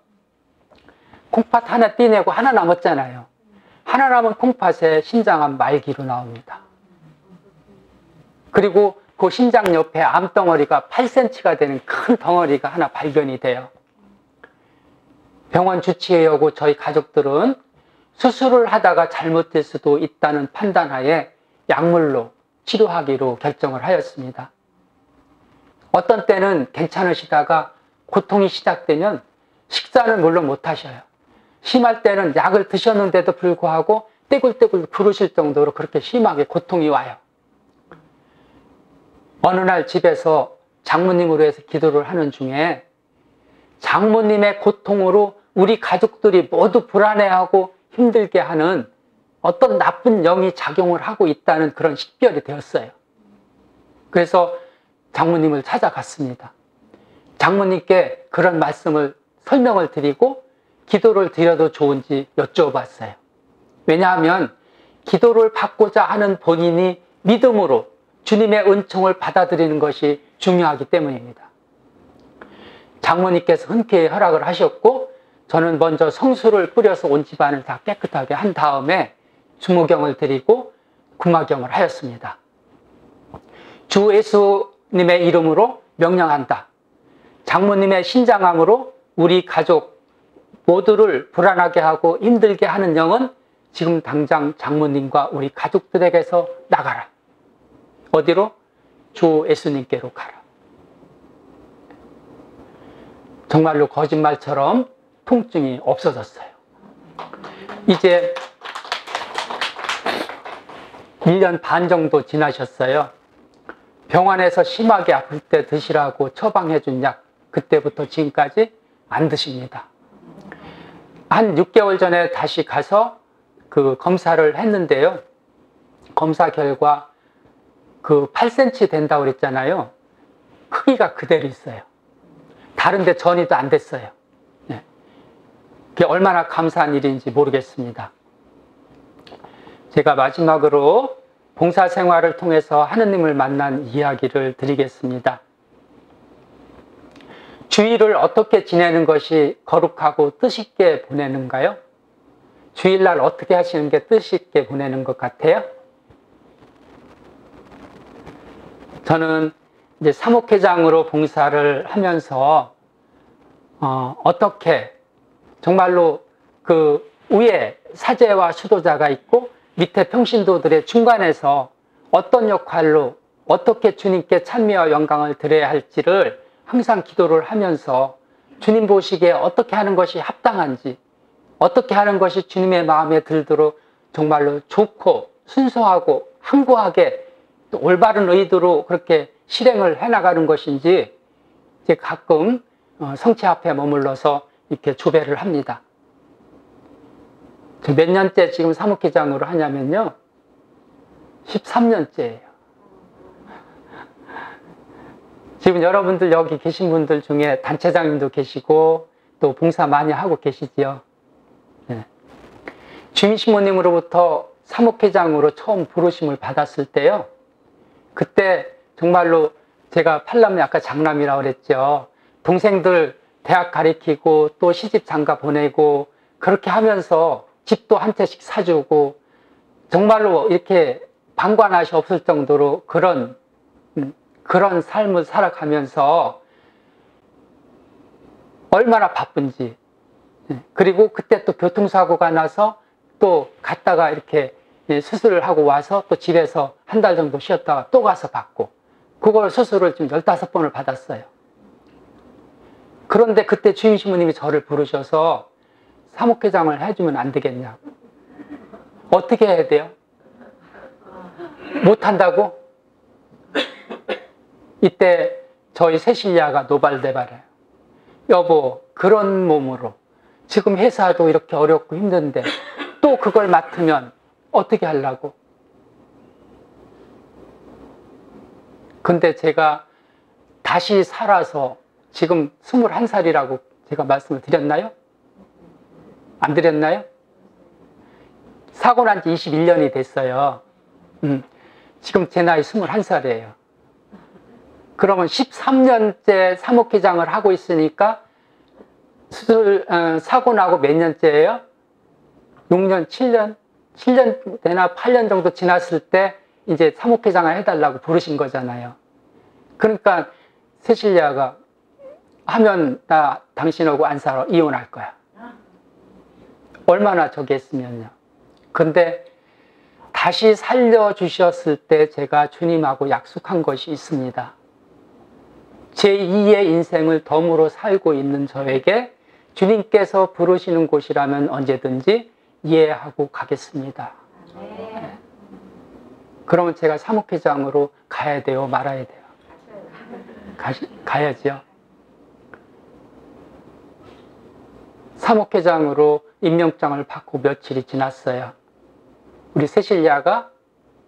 콩팥 하나 떼내고 하나 남았잖아요. 하나 남은 콩팥에 신장암 말기로 나옵니다. 그리고 그 심장 옆에 암덩어리가 8cm가 되는 큰 덩어리가 하나 발견이 돼요. 병원 주치의에 오고 저희 가족들은 수술을 하다가 잘못될 수도 있다는 판단하에 약물로 치료하기로 결정을 하였습니다. 어떤 때는 괜찮으시다가 고통이 시작되면 식사는 물론 못 하셔요. 심할 때는 약을 드셨는데도 불구하고 떼굴떼굴 부르실 정도로 그렇게 심하게 고통이 와요. 어느 날 집에서 장모님으로 해서 기도를 하는 중에 장모님의 고통으로 우리 가족들이 모두 불안해하고 힘들게 하는 어떤 나쁜 영이 작용을 하고 있다는 그런 식별이 되었어요. 그래서 장모님을 찾아갔습니다. 장모님께 그런 말씀을 설명을 드리고 기도를 드려도 좋은지 여쭤봤어요. 왜냐하면 기도를 받고자 하는 본인이 믿음으로 주님의 은총을 받아들이는 것이 중요하기 때문입니다. 장모님께서 흔쾌히 허락을 하셨고 저는 먼저 성수를 뿌려서 온 집안을 다 깨끗하게 한 다음에 주무경을 드리고 구마경을 하였습니다. 주 예수님의 이름으로 명령한다. 장모님의 신장암으로 우리 가족 모두를 불안하게 하고 힘들게 하는 영은 지금 당장 장모님과 우리 가족들에게서 나가라. 어디로? 주 예수님께로 가라. 정말로 거짓말처럼 통증이 없어졌어요. 이제 1년 반 정도 지나셨어요. 병원에서 심하게 아플 때 드시라고 처방해 준 약, 그때부터 지금까지 안 드십니다. 한 6개월 전에 다시 가서 그 검사를 했는데요. 검사 결과 그 8cm 된다고 그랬잖아요. 크기가 그대로 있어요. 다른데 전이도 안 됐어요. 예. 그게 얼마나 감사한 일인지 모르겠습니다. 제가 마지막으로 봉사생활을 통해서 하느님을 만난 이야기를 드리겠습니다. 주일을 어떻게 지내는 것이 거룩하고 뜻있게 보내는가요? 주일날 어떻게 하시는 게 뜻있게 보내는 것 같아요? 저는 이제 사목회장으로 봉사를 하면서 어떻게 정말로 그 위에 사제와 수도자가 있고 밑에 평신도들의 중간에서 어떤 역할로 어떻게 주님께 찬미와 영광을 드려야 할지를 항상 기도를 하면서 주님 보시기에 어떻게 하는 것이 합당한지, 어떻게 하는 것이 주님의 마음에 들도록 정말로 좋고 순수하고 항구하게 또 올바른 의도로 그렇게 실행을 해나가는 것인지 이제 가끔 성체 앞에 머물러서 이렇게 조배를 합니다. 저 몇 년째 지금 사목회장으로 하냐면요, 13년째예요. 지금 여러분들 여기 계신 분들 중에 단체장님도 계시고 또 봉사 많이 하고 계시지요. 네. 주임 신부님으로부터 사목회장으로 처음 부르심을 받았을 때요, 그때 정말로 제가 팔남매 아까 장남이라고 그랬죠. 동생들 대학 가르치고 또 시집 장가 보내고 그렇게 하면서 집도 한 채씩 사주고 정말로 이렇게 방관하시 없을 정도로 그런 삶을 살아가면서 얼마나 바쁜지, 그리고 그때 또 교통사고가 나서 또 갔다가 이렇게 수술을 하고 와서 또 집에서 한 달 정도 쉬었다가 또 가서 받고, 그걸 수술을 지금 15번을 받았어요. 그런데 그때 주임 신부님이 저를 부르셔서 사목회장을 해주면 안 되겠냐고. 어떻게 해야 돼요? 못한다고? 이때 저희 세실야가 노발대발해요. 여보, 그런 몸으로 지금 회사도 이렇게 어렵고 힘든데 또 그걸 맡으면 어떻게 하려고? 근데 제가 다시 살아서 지금 21살이라고 제가 말씀을 드렸나요? 안 드렸나요? 사고 난 지 21년이 됐어요. 지금 제 나이 21살이에요. 그러면 13년째 사목회장을 하고 있으니까 사고 나고 몇 년째예요? 6년, 7년? 7년 되나 8년 정도 지났을 때 이제 사목회장을 해달라고 부르신 거잖아요. 그러니까 세실야가 하면 나 당신하고 안 살아, 이혼할 거야. 얼마나 저기 했으면요. 근데 다시 살려주셨을 때 제가 주님하고 약속한 것이 있습니다. 제2의 인생을 덤으로 살고 있는 저에게 주님께서 부르시는 곳이라면 언제든지 이해하고 가겠습니다. 네. 그러면 제가 사목회장으로 가야 돼요, 말아야 돼요? 가야죠. 사목회장으로 임명장을 받고 며칠이 지났어요. 우리 세실야가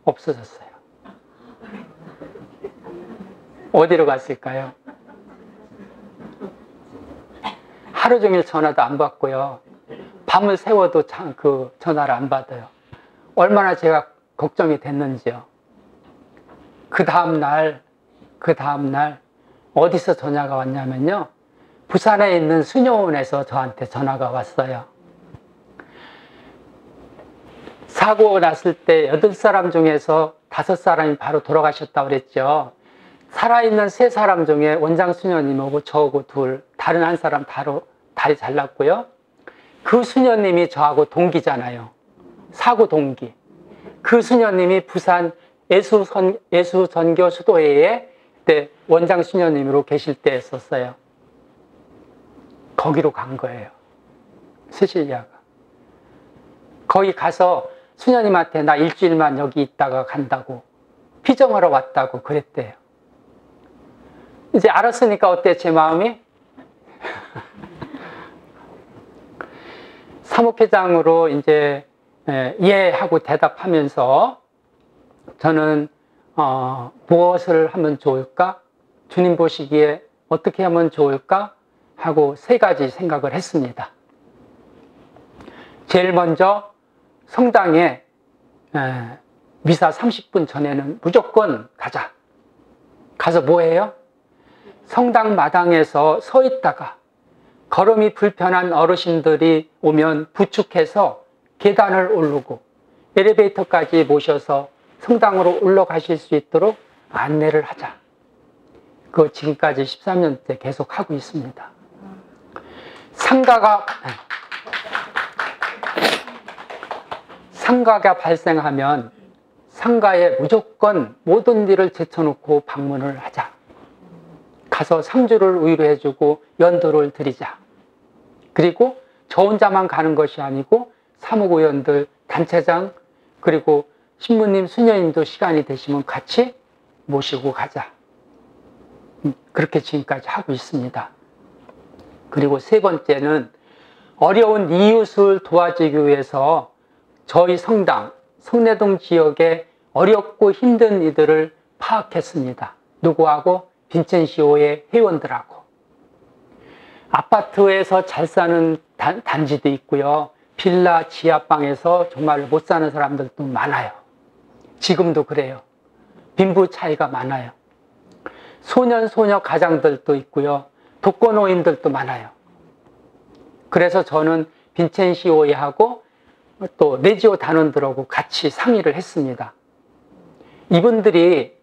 없어졌어요. 어디로 갔을까요? 하루 종일 전화도 안 받고요. 밤을 새워도 그 전화를 안 받아요. 얼마나 제가 걱정이 됐는지요. 그 다음날 어디서 전화가 왔냐면요, 부산에 있는 수녀원에서 저한테 전화가 왔어요. 사고 났을 때 8사람 중에서 5사람이 바로 돌아가셨다고 그랬죠. 살아있는 3사람 중에 원장 수녀님하고 저하고 다른 한 사람 다리 잘랐고요. 그 수녀님이 저하고 동기잖아요. 사고 동기. 그 수녀님이 부산 예수선교 수도회에 그때 원장 수녀님으로 계실 때였었어요. 거기로 간 거예요, 세실야가. 거기 가서 수녀님한테 나 일주일만 여기 있다가 간다고, 피정하러 왔다고 그랬대요. 이제 알았으니까 어때, 제 마음이? 사목회장으로 이제 이해하고 대답하면서 저는 무엇을 하면 좋을까? 주님 보시기에 어떻게 하면 좋을까? 하고 세 가지 생각을 했습니다. 제일 먼저 성당에 미사 30분 전에는 무조건 가자. 가서 뭐 해요? 성당 마당에서 서 있다가 걸음이 불편한 어르신들이 오면 부축해서 계단을 오르고 엘리베이터까지 모셔서 성당으로 올라가실 수 있도록 안내를 하자. 그거 지금까지 13년째 계속 하고 있습니다. 상가가 발생하면 상가에 무조건 모든 일을 제쳐놓고 방문을 하자. 가서 상주를 위로해주고 연도를 드리자. 그리고 저 혼자만 가는 것이 아니고 사무국의원들, 단체장, 그리고 신부님, 수녀님도 시간이 되시면 같이 모시고 가자. 그렇게 지금까지 하고 있습니다. 그리고 세 번째는 어려운 이웃을 도와주기 위해서 저희 성당, 성내동 지역의 어렵고 힘든 이들을 파악했습니다. 누구하고? 빈첸시오의 회원들하고. 아파트에서 잘 사는 단지도 있고요. 빌라 지하방에서 정말 못 사는 사람들도 많아요. 지금도 그래요. 빈부 차이가 많아요. 소년, 소녀 가장들도 있고요. 독거노인들도 많아요. 그래서 저는 빈첸시오회하고 또 레지오 단원들하고 같이 상의를 했습니다. 이분들이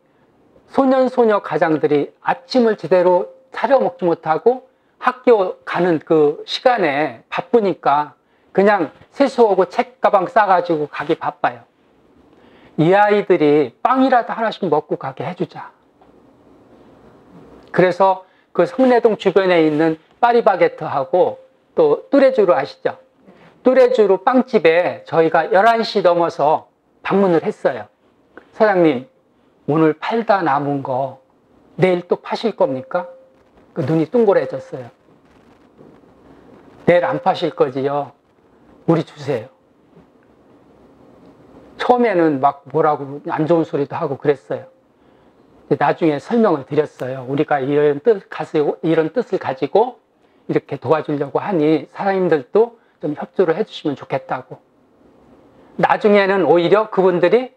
소년, 소녀 가장들이 아침을 제대로 차려 먹지 못하고 학교 가는 그 시간에 바쁘니까 그냥 세수하고 책가방 싸가지고 가기 바빠요. 이 아이들이 빵이라도 하나씩 먹고 가게 해주자. 그래서 그 성내동 주변에 있는 파리바게트하고 또 뚜레쥬르 아시죠? 뚜레쥬르 빵집에 저희가 11시 넘어서 방문을 했어요. 사장님, 오늘 팔다 남은 거 내일 또 파실 겁니까? 그 눈이 둥그레졌어요. 내일 안 파실 거지요? 우리 주세요. 처음에는 막 뭐라고 안 좋은 소리도 하고 그랬어요. 나중에 설명을 드렸어요. 우리가 이런 뜻을 가지고 이렇게 도와주려고 하니 사장님들도 좀 협조를 해주시면 좋겠다고. 나중에는 오히려 그분들이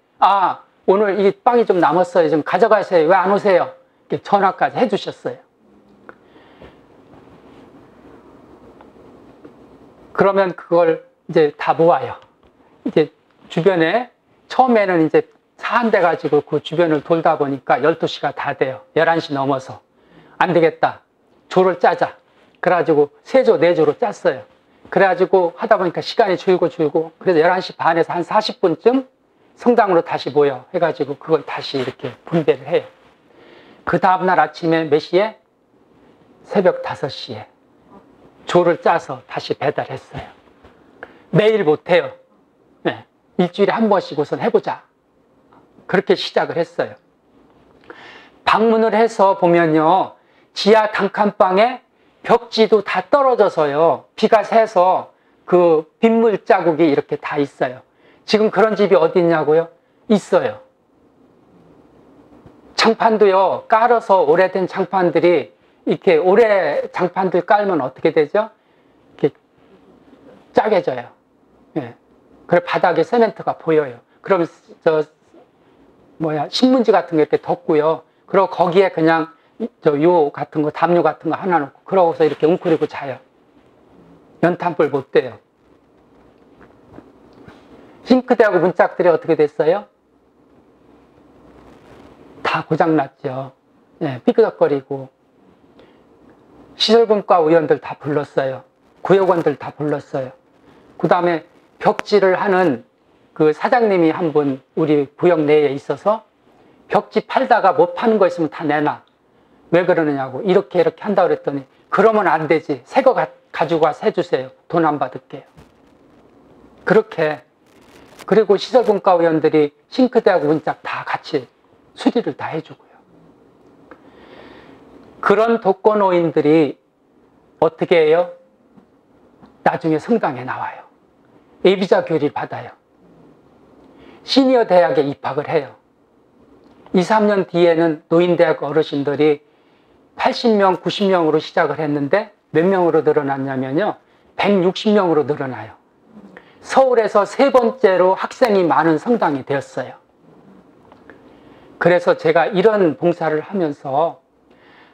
오늘 이 빵이 좀 남았어요. 좀 가져가세요. 왜 안 오세요? 이렇게 전화까지 해주셨어요. 그러면 그걸 이제 다 모아요. 이제 주변에 처음에는 이제 차 한 대 가지고 그 주변을 돌다 보니까 12시가 다 돼요. 11시 넘어서. 안 되겠다. 조를 짜자. 그래가지고 3조, 4조로 짰어요. 그래가지고 하다 보니까 시간이 줄고 그래서 11시 반에서 한 40분쯤 성당으로 다시 모여 해가지고 그걸 다시 이렇게 분배를 해요. 그 다음날 아침에 몇 시에? 새벽 5시에 조를 짜서 다시 배달했어요. 매일 못해요. 네. 일주일에 한 번씩 우선 해보자. 그렇게 시작을 했어요. 방문을 해서 보면요, 지하 단칸방에 벽지도 다 떨어져서요, 비가 새서 그 빗물 자국이 이렇게 다 있어요. 지금 그런 집이 어디 있냐고요? 있어요. 장판도요, 깔아서 오래된 장판들이 이렇게 오래 장판들 깔면 어떻게 되죠? 이렇게 짜개져요. 예. 그래 바닥에 세멘트가 보여요. 그럼 신문지 같은 게 이렇게 덮고요. 그리고 거기에 그냥 요 같은 거, 담요 같은 거 하나 놓고 그러고서 이렇게 웅크리고 자요. 연탄불 못 대요. 싱크대하고 문짝들이 어떻게 됐어요? 다 고장났죠. 예, 삐그덕거리고. 시설분과 의원들 다 불렀어요. 구역원들 다 불렀어요. 그 다음에 벽지를 하는 그 사장님이 한 분 우리 구역 내에 있어서 벽지 팔다가 못 파는 거 있으면 다 내놔. 왜 그러느냐고. 이렇게 한다고 그랬더니 그러면 안 되지. 새 거 가지고 와서 해주세요. 돈 안 받을게요. 그렇게. 그리고 시설분과 의원들이 싱크대하고 문짝 다 같이 수리를 다 해주고요. 그런 독거노인들이 어떻게 해요? 나중에 성당에 나와요. 예비자 교리를 받아요. 시니어 대학에 입학을 해요. 2, 3년 뒤에는 노인대학 어르신들이 80명, 90명으로 시작을 했는데 몇 명으로 늘어났냐면요. 160명으로 늘어나요. 서울에서 세 번째로 학생이 많은 성당이 되었어요. 그래서 제가 이런 봉사를 하면서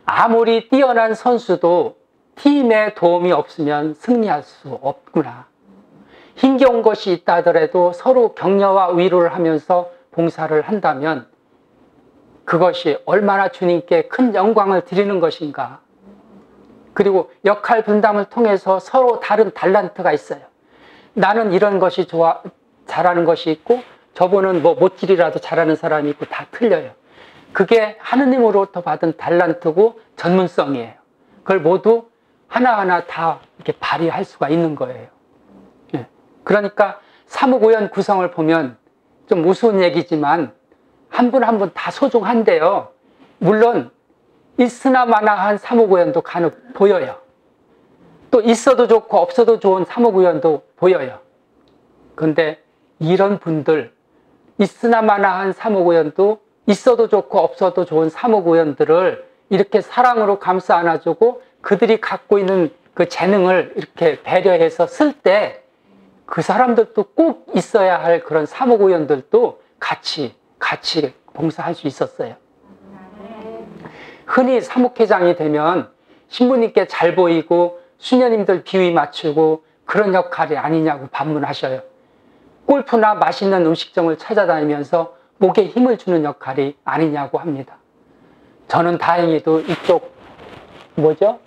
아무리 뛰어난 선수도 팀의 도움이 없으면 승리할 수 없구나. 힘겨운 것이 있다 하더라도 서로 격려와 위로를 하면서 봉사를 한다면 그것이 얼마나 주님께 큰 영광을 드리는 것인가. 그리고 역할 분담을 통해서 서로 다른 달란트가 있어요. 나는 이런 것이 잘하는 것이 있고 저분은 뭐 못질이라도 잘하는 사람이 있고 다 틀려요. 그게 하느님으로부터 받은 달란트고 전문성이에요. 그걸 모두 하나하나 다 이렇게 발휘할 수가 있는 거예요. 그러니까 사무고연 구성을 보면 좀 우스운 얘기지만 한 분 한 분 다 소중한데요. 물론 있으나 마나한 사무고연도 간혹 보여요. 또 있어도 좋고 없어도 좋은 사무고연도 보여요. 그런데 이런 분들, 있으나 마나한 사무고연도 있어도 좋고 없어도 좋은 사무고연들을 이렇게 사랑으로 감싸 안아주고 그들이 갖고 있는 그 재능을 이렇게 배려해서 쓸 때 그 사람들도 꼭 있어야 할 그런 사무고연들도 같이 봉사할 수 있었어요. 흔히 사목회장이 되면 신부님께 잘 보이고 수녀님들 비위 맞추고 그런 역할이 아니냐고 반문하셔요. 골프나 맛있는 음식점을 찾아다니면서 목에 힘을 주는 역할이 아니냐고 합니다. 저는 다행히도 이쪽 뭐죠?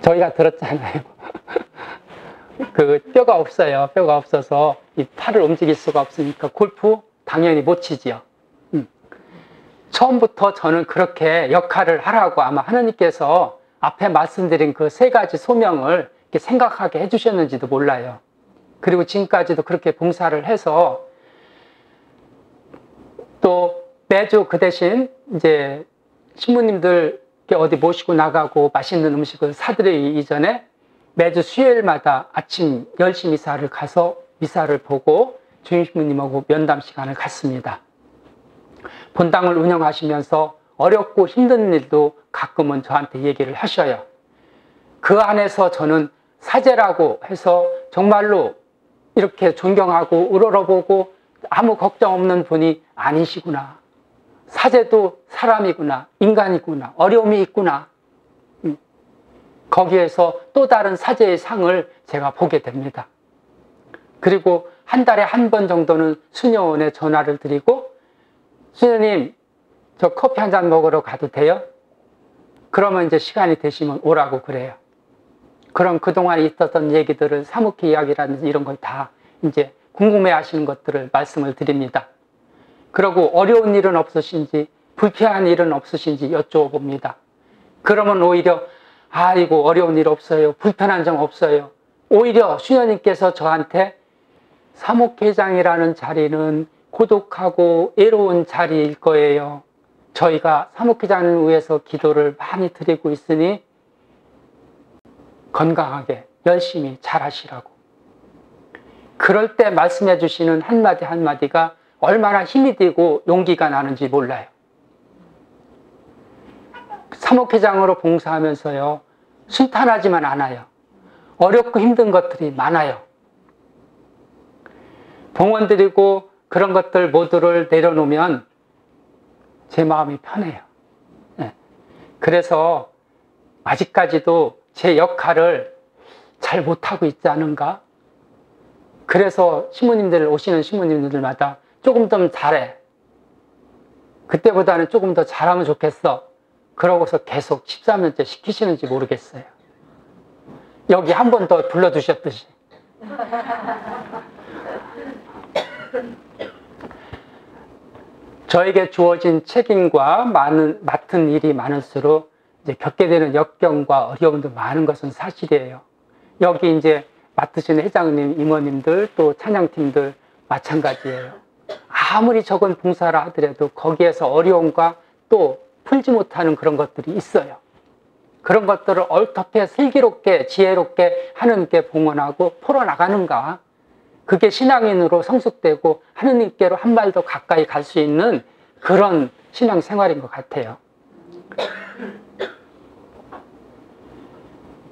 저희가 들었잖아요. 그 뼈가 없어요. 뼈가 없어서 이 팔을 움직일 수가 없으니까 골프 당연히 못 치지요. 처음부터 저는 그렇게 역할을 하라고 아마 하나님께서 앞에 말씀드린 그 세 가지 소명을 이렇게 생각하게 해주셨는지도 몰라요. 그리고 지금까지도 그렇게 봉사를 해서 또 매주 그 대신 이제 신부님들 어디 모시고 나가고 맛있는 음식을 사드리기 이전에 매주 수요일마다 아침 10시 미사를 가서 미사를 보고 주임 신부님하고 면담 시간을 갖습니다. 본당을 운영하시면서 어렵고 힘든 일도 가끔은 저한테 얘기를 하셔요. 그 안에서 저는 사제라고 해서 정말로 이렇게 존경하고 우러러보고 아무 걱정 없는 분이 아니시구나. 사제도 사람이구나. 인간이구나. 어려움이 있구나. 거기에서 또 다른 사제의 상을 제가 보게 됩니다. 그리고 한 달에 한 번 정도는 수녀원에 전화를 드리고 수녀님, 저 커피 한 잔 먹으러 가도 돼요? 그러면 이제 시간이 되시면 오라고 그래요. 그럼 그동안 있었던 얘기들을 사묵회 이야기라든지 이런 걸 다 이제 궁금해 하시는 것들을 말씀을 드립니다. 그리고 어려운 일은 없으신지, 불편한 일은 없으신지 여쭤봅니다. 그러면 오히려, 아이고, 어려운 일 없어요. 불편한 점 없어요. 오히려 수녀님께서 저한테 사목회장이라는 자리는 고독하고 외로운 자리일 거예요. 저희가 사목회장을 위해서 기도를 많이 드리고 있으니 건강하게 열심히 잘하시라고. 그럴 때 말씀해 주시는 한마디 한마디가 얼마나 힘이 되고 용기가 나는지 몰라요. 사목회장으로 봉사하면서요, 순탄하지만 않아요. 어렵고 힘든 것들이 많아요. 봉헌 드리고 그런 것들 모두를 내려놓으면 제 마음이 편해요. 그래서 아직까지도 제 역할을 잘 못하고 있지 않은가? 그래서 신부님들, 오시는 신부님들마다 조금 더 잘해. 그때보다는 조금 더 잘하면 좋겠어. 그러고서 계속 13년째 시키시는지 모르겠어요. 여기 한 번 더 불러주셨듯이. 저에게 주어진 책임과 맡은 일이 많을수록 이제 겪게 되는 역경과 어려움도 많은 것은 사실이에요. 여기 이제 맡으시는 회장님, 이모님들, 또 찬양팀들 마찬가지예요. 아무리 적은 봉사라 하더라도 거기에서 어려움과 또 풀지 못하는 그런 것들이 있어요. 그런 것들을 어떻게 슬기롭게 지혜롭게 하나님께 봉헌하고 풀어나가는가. 그게 신앙인으로 성숙되고 하느님께로 한 발 더 가까이 갈 수 있는 그런 신앙생활인 것 같아요.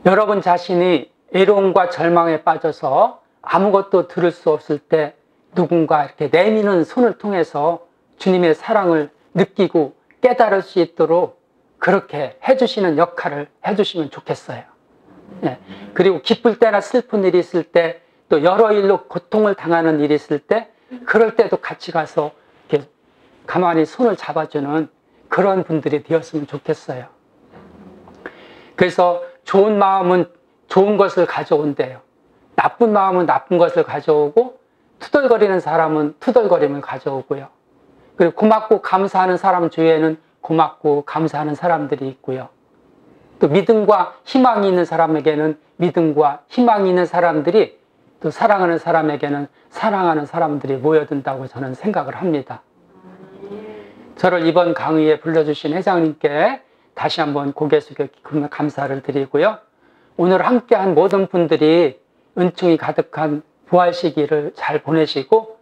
여러분 자신이 외로움과 절망에 빠져서 아무것도 들을 수 없을 때 누군가 이렇게 내미는 손을 통해서 주님의 사랑을 느끼고 깨달을 수 있도록 그렇게 해주시는 역할을 해주시면 좋겠어요. 네. 그리고 기쁠 때나 슬픈 일이 있을 때, 또 여러 일로 고통을 당하는 일이 있을 때, 그럴 때도 같이 가서 이렇게 가만히 손을 잡아주는 그런 분들이 되었으면 좋겠어요. 그래서 좋은 마음은 좋은 것을 가져온대요. 나쁜 마음은 나쁜 것을 가져오고, 투덜거리는 사람은 투덜거림을 가져오고요. 그리고 고맙고 감사하는 사람 주위에는 고맙고 감사하는 사람들이 있고요. 또 믿음과 희망이 있는 사람에게는 믿음과 희망이 있는 사람들이, 또 사랑하는 사람에게는 사랑하는 사람들이 모여든다고 저는 생각을 합니다. 저를 이번 강의에 불러주신 회장님께 다시 한번 고개 숙여 감사를 드리고요. 오늘 함께한 모든 분들이 은총이 가득한 부활 시기를 잘 보내시고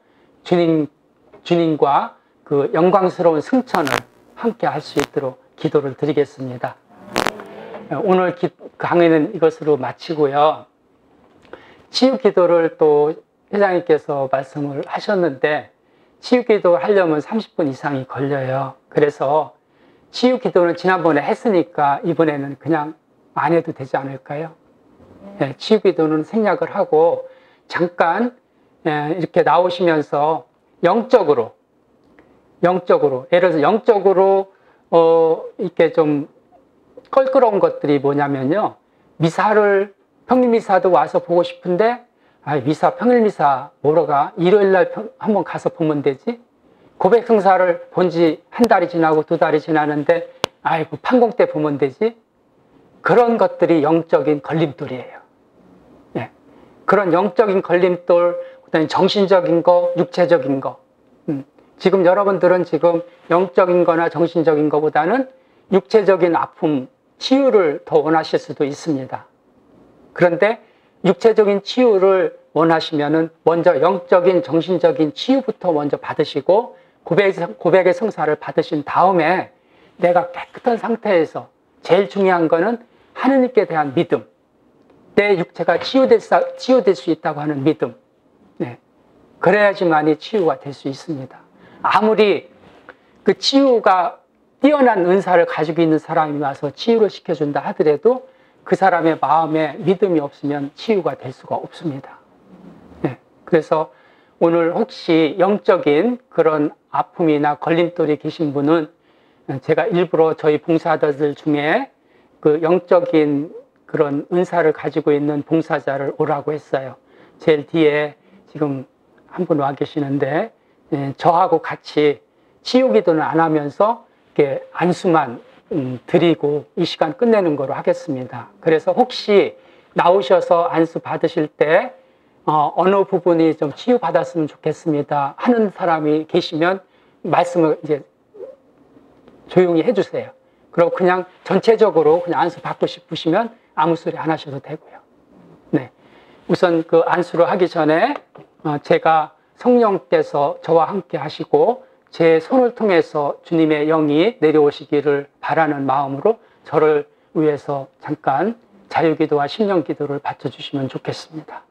주님과 그 영광스러운 승천을 함께 할 수 있도록 기도를 드리겠습니다. 오늘 강의는 이것으로 마치고요. 치유 기도를 또 회장님께서 말씀을 하셨는데, 치유 기도를 하려면 30분 이상이 걸려요. 그래서 치유 기도는 지난번에 했으니까 이번에는 그냥 안 해도 되지 않을까요? 네, 치유 기도는 생략을 하고 잠깐 이렇게 나오시면서 영적으로 예를 들어서 영적으로 이렇게 좀 껄끄러운 것들이 뭐냐면요, 미사를 평일 미사도 와서 보고 싶은데 미사 평일 미사 뭐러 가, 일요일날 한번 가서 보면 되지, 고백 행사를 본 지 한 달이 지나고 두 달이 지나는데 아이고 판공 때 보면 되지, 그런 것들이 영적인 걸림돌이에요. 네. 그런 영적인 걸림돌, 그다음에 정신적인 거, 육체적인 거. 지금 여러분들은 지금 영적인 거나 정신적인 거보다는 육체적인 아픔, 치유를 더 원하실 수도 있습니다. 그런데 육체적인 치유를 원하시면은 먼저 영적인, 정신적인 치유부터 먼저 받으시고 고백의 성사를 받으신 다음에 내가 깨끗한 상태에서 제일 중요한 거는 하느님께 대한 믿음, 내 육체가 치유될 수 있다고 하는 믿음. 네. 그래야지만이 치유가 될 수 있습니다. 아무리 그 치유가 뛰어난 은사를 가지고 있는 사람이 와서 치유를 시켜준다 하더라도 그 사람의 마음에 믿음이 없으면 치유가 될 수가 없습니다. 네. 그래서 오늘 혹시 영적인 그런 아픔이나 걸림돌이 계신 분은 제가 일부러 저희 봉사자들 중에 그 영적인 그런 은사를 가지고 있는 봉사자를 오라고 했어요. 제일 뒤에 지금 한 분 와 계시는데, 저하고 같이 치유 기도는 안 하면서 이렇게 안수만 드리고 이 시간 끝내는 거로 하겠습니다. 그래서 혹시 나오셔서 안수 받으실 때 어느 부분이 좀 치유받았으면 좋겠습니다 하는 사람이 계시면 말씀을 이제 조용히 해주세요. 그리고 그냥 전체적으로 그냥 안수 받고 싶으시면 아무 소리 안 하셔도 되고요. 네. 우선 그 안수를 하기 전에 제가 성령께서 저와 함께 하시고 제 손을 통해서 주님의 영이 내려오시기를 바라는 마음으로 저를 위해서 잠깐 자유기도와 심령기도를 바쳐주시면 좋겠습니다.